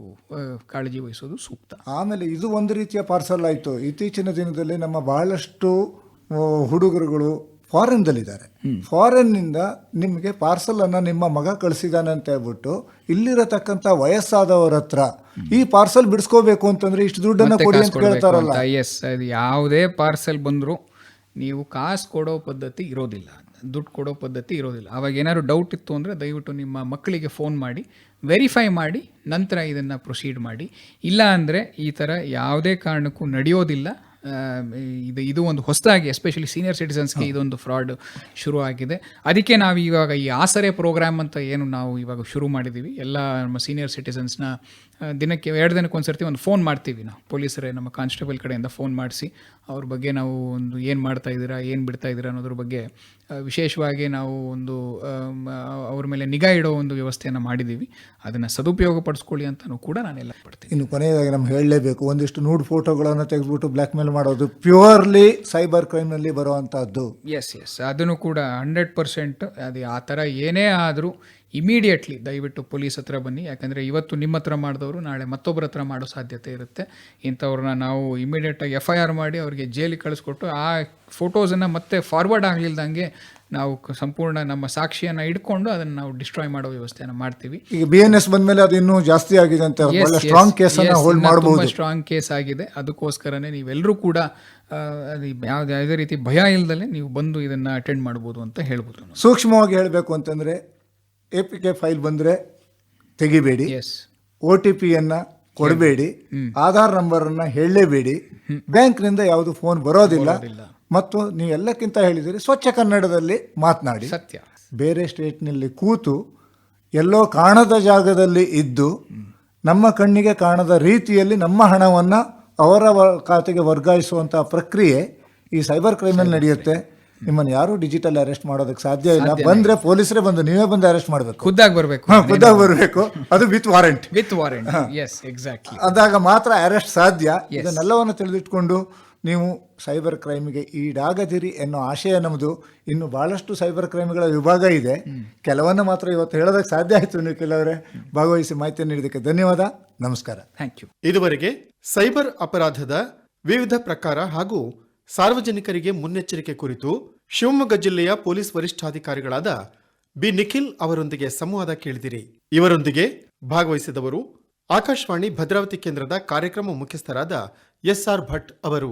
Speaker 3: ಕಾಳಜಿ ವಹಿಸೋದು ಸೂಕ್ತ.
Speaker 2: ಆಮೇಲೆ ಇದು ಒಂದು ರೀತಿಯ ಪಾರ್ಸಲ್ ಆಯಿತು. ಇತ್ತೀಚಿನ ದಿನದಲ್ಲಿ ನಮ್ಮ ಬಹಳಷ್ಟು ಹುಡುಗರುಗಳು ಫಾರಿನ್ದಲ್ಲಿದ್ದಾರೆ. ಫಾರಿನ್ನಿಂದ ನಿಮಗೆ ಪಾರ್ಸಲನ್ನು ನಿಮ್ಮ ಮಗ ಕಳಿಸಿದಾನೆ ಅಂತ ಹೇಳ್ಬಿಟ್ಟು ಇಲ್ಲಿರತಕ್ಕಂಥ ವಯಸ್ಸಾದವರ ಹತ್ರ ಈ ಪಾರ್ಸಲ್ ಬಿಡಿಸ್ಕೋಬೇಕು ಅಂತಂದ್ರೆ ಇಷ್ಟು ದುಡ್ಡನ್ನು ಕೊಡಿ ಅಂತ ಕೇಳ್ತಾರಲ್ಲ.
Speaker 3: ಎಸ್, ಅದು ಯಾವುದೇ ಪಾರ್ಸೆಲ್ ಬಂದರೂ ನೀವು ಕಾಸು ಕೊಡೋ ಪದ್ಧತಿ ಇರೋದಿಲ್ಲ, ದುಡ್ಡು ಕೊಡೋ ಪದ್ಧತಿ ಇರೋದಿಲ್ಲ. ಅವಾಗ ಏನಾದ್ರು ಡೌಟ್ ಇತ್ತು ಅಂದರೆ ದಯವಿಟ್ಟು ನಿಮ್ಮ ಮಕ್ಕಳಿಗೆ ಫೋನ್ ಮಾಡಿ ವೆರಿಫೈ ಮಾಡಿ ನಂತರ ಇದನ್ನು ಪ್ರೊಸೀಡ್ ಮಾಡಿ. ಇಲ್ಲ ಅಂದರೆ ಈ ಥರ ಯಾವುದೇ ಕಾರಣಕ್ಕೂ ನಡೆಯೋದಿಲ್ಲ. ಇದು ಒಂದು ಹೊಸದಾಗಿ ಎಸ್ಪೆಷಲಿ ಸೀನಿಯರ್ ಸಿಟಿಸನ್ಸ್ಗೆ ಇದೊಂದು ಫ್ರಾಡ್ ಶುರು ಆಗಿದೆ. ಅದಕ್ಕೆ ನಾವು ಇವಾಗ ಈ ಆಸರೆ ಪ್ರೋಗ್ರಾಮ್ ಅಂತ ಏನು ನಾವು ಇವಾಗ ಶುರು ಮಾಡಿದ್ದೀವಿ, ಎಲ್ಲ ನಮ್ಮ ಸೀನಿಯರ್ ಸಿಟಿಸನ್ಸ್ನ ದಿನಕ್ಕೆ 2 ದಿನಕ್ಕೆ ಒಂದ್ಸರ್ತಿ ಒಂದು ಫೋನ್ ಮಾಡ್ತೀವಿ ನಾವು, ಪೊಲೀಸರೇ ನಮ್ಮ ಕಾನ್ಸ್ಟೇಬಲ್ ಕಡೆಯಿಂದ ಫೋನ್ ಮಾಡಿಸಿ ಅವ್ರ ಬಗ್ಗೆ ನಾವು ಒಂದು ಏನು ಮಾಡ್ತಾ ಇದ್ದೀರಾ, ಏನು ಬಿಡ್ತಾ ಇದ್ದೀರಾ ಅನ್ನೋದ್ರ ಬಗ್ಗೆ ವಿಶೇಷವಾಗಿ ನಾವು ಒಂದು ಅವ್ರ ಮೇಲೆ ನಿಗಾ ಇಡೋ ಒಂದು ವ್ಯವಸ್ಥೆಯನ್ನು ಮಾಡಿದ್ದೀವಿ. ಅದನ್ನು ಸದುಪಯೋಗ ಪಡಿಸ್ಕೊಳ್ಳಿ ಅಂತಲೂ ಕೂಡ ನಾನೆಲ್ಲ ಪಡ್ತೀನಿ.
Speaker 2: ಇನ್ನು ಕೊನೆಯದಾಗಿ ನಮ್ಗೆ ಹೇಳಲೇಬೇಕು, ಒಂದಿಷ್ಟು ನ್ಯೂಡ್ ಫೋಟೋಗಳನ್ನು ತೆಗೆದುಬಿಟ್ಟು ಬ್ಲ್ಯಾಕ್ ಮೇಲ್ ಮಾಡೋದು ಪ್ಯೂರ್ಲಿ ಸೈಬರ್ ಕ್ರೈಮ್ನಲ್ಲಿ ಬರುವಂಥದ್ದು.
Speaker 3: ಎಸ್, ಅದನ್ನು ಕೂಡ 100% ಅದು ಆ ಥರ ಏನೇ ಆದರೂ ಇಮಿಡಿಯೇಟ್ಲಿ ದಯವಿಟ್ಟು ಪೊಲೀಸ್ ಹತ್ರ ಬನ್ನಿ. ಯಾಕಂದರೆ ಇವತ್ತು ನಿಮ್ಮ ಹತ್ರ ಮಾಡಿದವರು ನಾಳೆ ಮತ್ತೊಬ್ಬರ ಹತ್ರ ಮಾಡೋ ಸಾಧ್ಯತೆ ಇರುತ್ತೆ. ಇಂಥವ್ರನ್ನ ನಾವು ಇಮಿಡಿಯೇಟಾಗಿ FIR ಮಾಡಿ ಅವ್ರಿಗೆ ಜೈಲಿಗೆ ಕಳಿಸ್ಕೊಟ್ಟು ಆ ಫೋಟೋಸನ್ನು ಮತ್ತೆ ಫಾರ್ವರ್ಡ್ ಆಗಲಿಲ್ದಂಗೆ ನಾವು ಸಂಪೂರ್ಣ ನಮ್ಮ ಸಾಕ್ಷಿಯನ್ನು ಇಟ್ಕೊಂಡು ಅದನ್ನು ನಾವು ಡಿಸ್ಟ್ರಾಯ್ ಮಾಡೋ ವ್ಯವಸ್ಥೆಯನ್ನು ಮಾಡ್ತೀವಿ.
Speaker 2: ಈಗ BNS ಬಂದಮೇಲೆ ಅದು ಇನ್ನೂ ಜಾಸ್ತಿ ಆಗಿದೆ ಅಂತ, ಸ್ಟ್ರಾಂಗ್ ಕೇಸನ್ನು ಹೋಲ್ಡ್ ಮಾಡಬಹುದು,
Speaker 3: ಸ್ಟ್ರಾಂಗ್ ಕೇಸ್ ಆಗಿದೆ. ಅದಕ್ಕೋಸ್ಕರನೇ ನೀವೆಲ್ಲರೂ ಕೂಡ ಯಾವುದೇ ರೀತಿ ಭಯ ಇಲ್ಲದಲ್ಲೇ ನೀವು ಬಂದು ಇದನ್ನು ಅಟೆಂಡ್ ಮಾಡ್ಬೋದು ಅಂತ ಹೇಳ್ಬೋದು.
Speaker 2: ಸೂಕ್ಷ್ಮವಾಗಿ ಹೇಳಬೇಕು ಅಂತಂದರೆ APK ಫೈಲ್ ಬಂದರೆ ತೆಗಿಬೇಡಿ,
Speaker 3: ಎಸ್
Speaker 2: OTPಯನ್ನು ಕೊಡಬೇಡಿ, ಆಧಾರ್ ನಂಬರನ್ನು ಹೇಳಲೇಬೇಡಿ, ಬ್ಯಾಂಕ್ನಿಂದ ಯಾವುದು ಫೋನ್ ಬರೋದಿಲ್ಲ, ಮತ್ತು ನೀವು ಎಲ್ಲಕ್ಕಿಂತ ಹೇಳಿದಿರಿ ಸ್ವಚ್ಛ ಕನ್ನಡದಲ್ಲಿ ಮಾತನಾಡಿ.
Speaker 3: ಸತ್ಯ.
Speaker 2: ಬೇರೆ ಸ್ಟೇಟ್ನಲ್ಲಿ ಕೂತು ಎಲ್ಲೋ ಕಾಣದ ಜಾಗದಲ್ಲಿ ಇದ್ದು ನಮ್ಮ ಕಣ್ಣಿಗೆ ಕಾಣದ ರೀತಿಯಲ್ಲಿ ನಮ್ಮ ಹಣವನ್ನು ಅವರ ಖಾತೆಗೆ ವರ್ಗಾಯಿಸುವಂಥ ಪ್ರಕ್ರಿಯೆ ಈ ಸೈಬರ್ ಕ್ರೈಮಲ್ಲಿ ನಡೆಯುತ್ತೆ. ನಿಮ್ಮನ್ನು ಯಾರೂ ಡಿಜಿಟಲ್ ಅರೆಸ್ಟ್ ಮಾಡೋದಕ್ಕೆ ಸಾಧ್ಯ ಇಲ್ಲ. ಬಂದರೆ ಪೊಲೀಸರೇ ಬಂದು ನೀವೇ ಬಂದು ಅರೆಸ್ಟ್ ಮಾಡಬೇಕು,
Speaker 3: ಖುದ್ದಾಗಿ ಬರಬೇಕು,
Speaker 2: ಖುದ್ದಾಗಿ ಬರಬೇಕು, ಅದು with warrant.
Speaker 3: With warrant. Yes, exactly.
Speaker 2: ಅದಾಗ ಮಾತ್ರ ಅರೆಸ್ಟ್ ಸಾಧ್ಯ. ಇದನ್ನೆಲ್ಲವನ್ನು ತಿಳಿದಿಟ್ಕೊಂಡು ನೀವು ಸೈಬರ್ ಕ್ರೈಮಿಗೆ ಈಡಾಗದಿರಿ ಎನ್ನೋ ಆಶಯ ನಮ್ಮದು. ಇನ್ನು ಬಹಳಷ್ಟು ಸೈಬರ್ ಕ್ರೈಮ್ಗಳ ವಿಭಾಗ ಇದೆ, ಕೆಲವನ್ನು ಮಾತ್ರ ಇವತ್ತು ಹೇಳೋದಕ್ಕೆ ಸಾಧ್ಯ ಆಯಿತು. ನೀವು ಕೆಲವರೇ ಭಾಗವಹಿಸಿ ಮಾಹಿತಿ ನೀಡಿದ್ದಕ್ಕೆ ಧನ್ಯವಾದ, ನಮಸ್ಕಾರ.
Speaker 3: Thank you.
Speaker 1: ಇದುವರೆಗೆ ಸೈಬರ್ ಅಪರಾಧದ ವಿವಿಧ ಪ್ರಕಾರ ಹಾಗೂ ಸಾರ್ವಜನಿಕರಿಗೆ ಮುನ್ನೆಚ್ಚರಿಕೆ ಕುರಿತು ಶಿವಮೊಗ್ಗ ಜಿಲ್ಲೆಯ ಪೊಲೀಸ್ ವರಿಷ್ಠಾಧಿಕಾರಿಗಳಾದ ಬಿ ನಿಖಿಲ್ ಅವರೊಂದಿಗೆ ಸಂವಾದ ಕೇಳಿದಿರಿ. ಇವರೊಂದಿಗೆ ಭಾಗವಹಿಸಿದವರು ಆಕಾಶವಾಣಿ ಭದ್ರಾವತಿ ಕೇಂದ್ರದ ಕಾರ್ಯಕ್ರಮ ಮುಖ್ಯಸ್ಥರಾದ SR ಭಟ್ ಅವರು.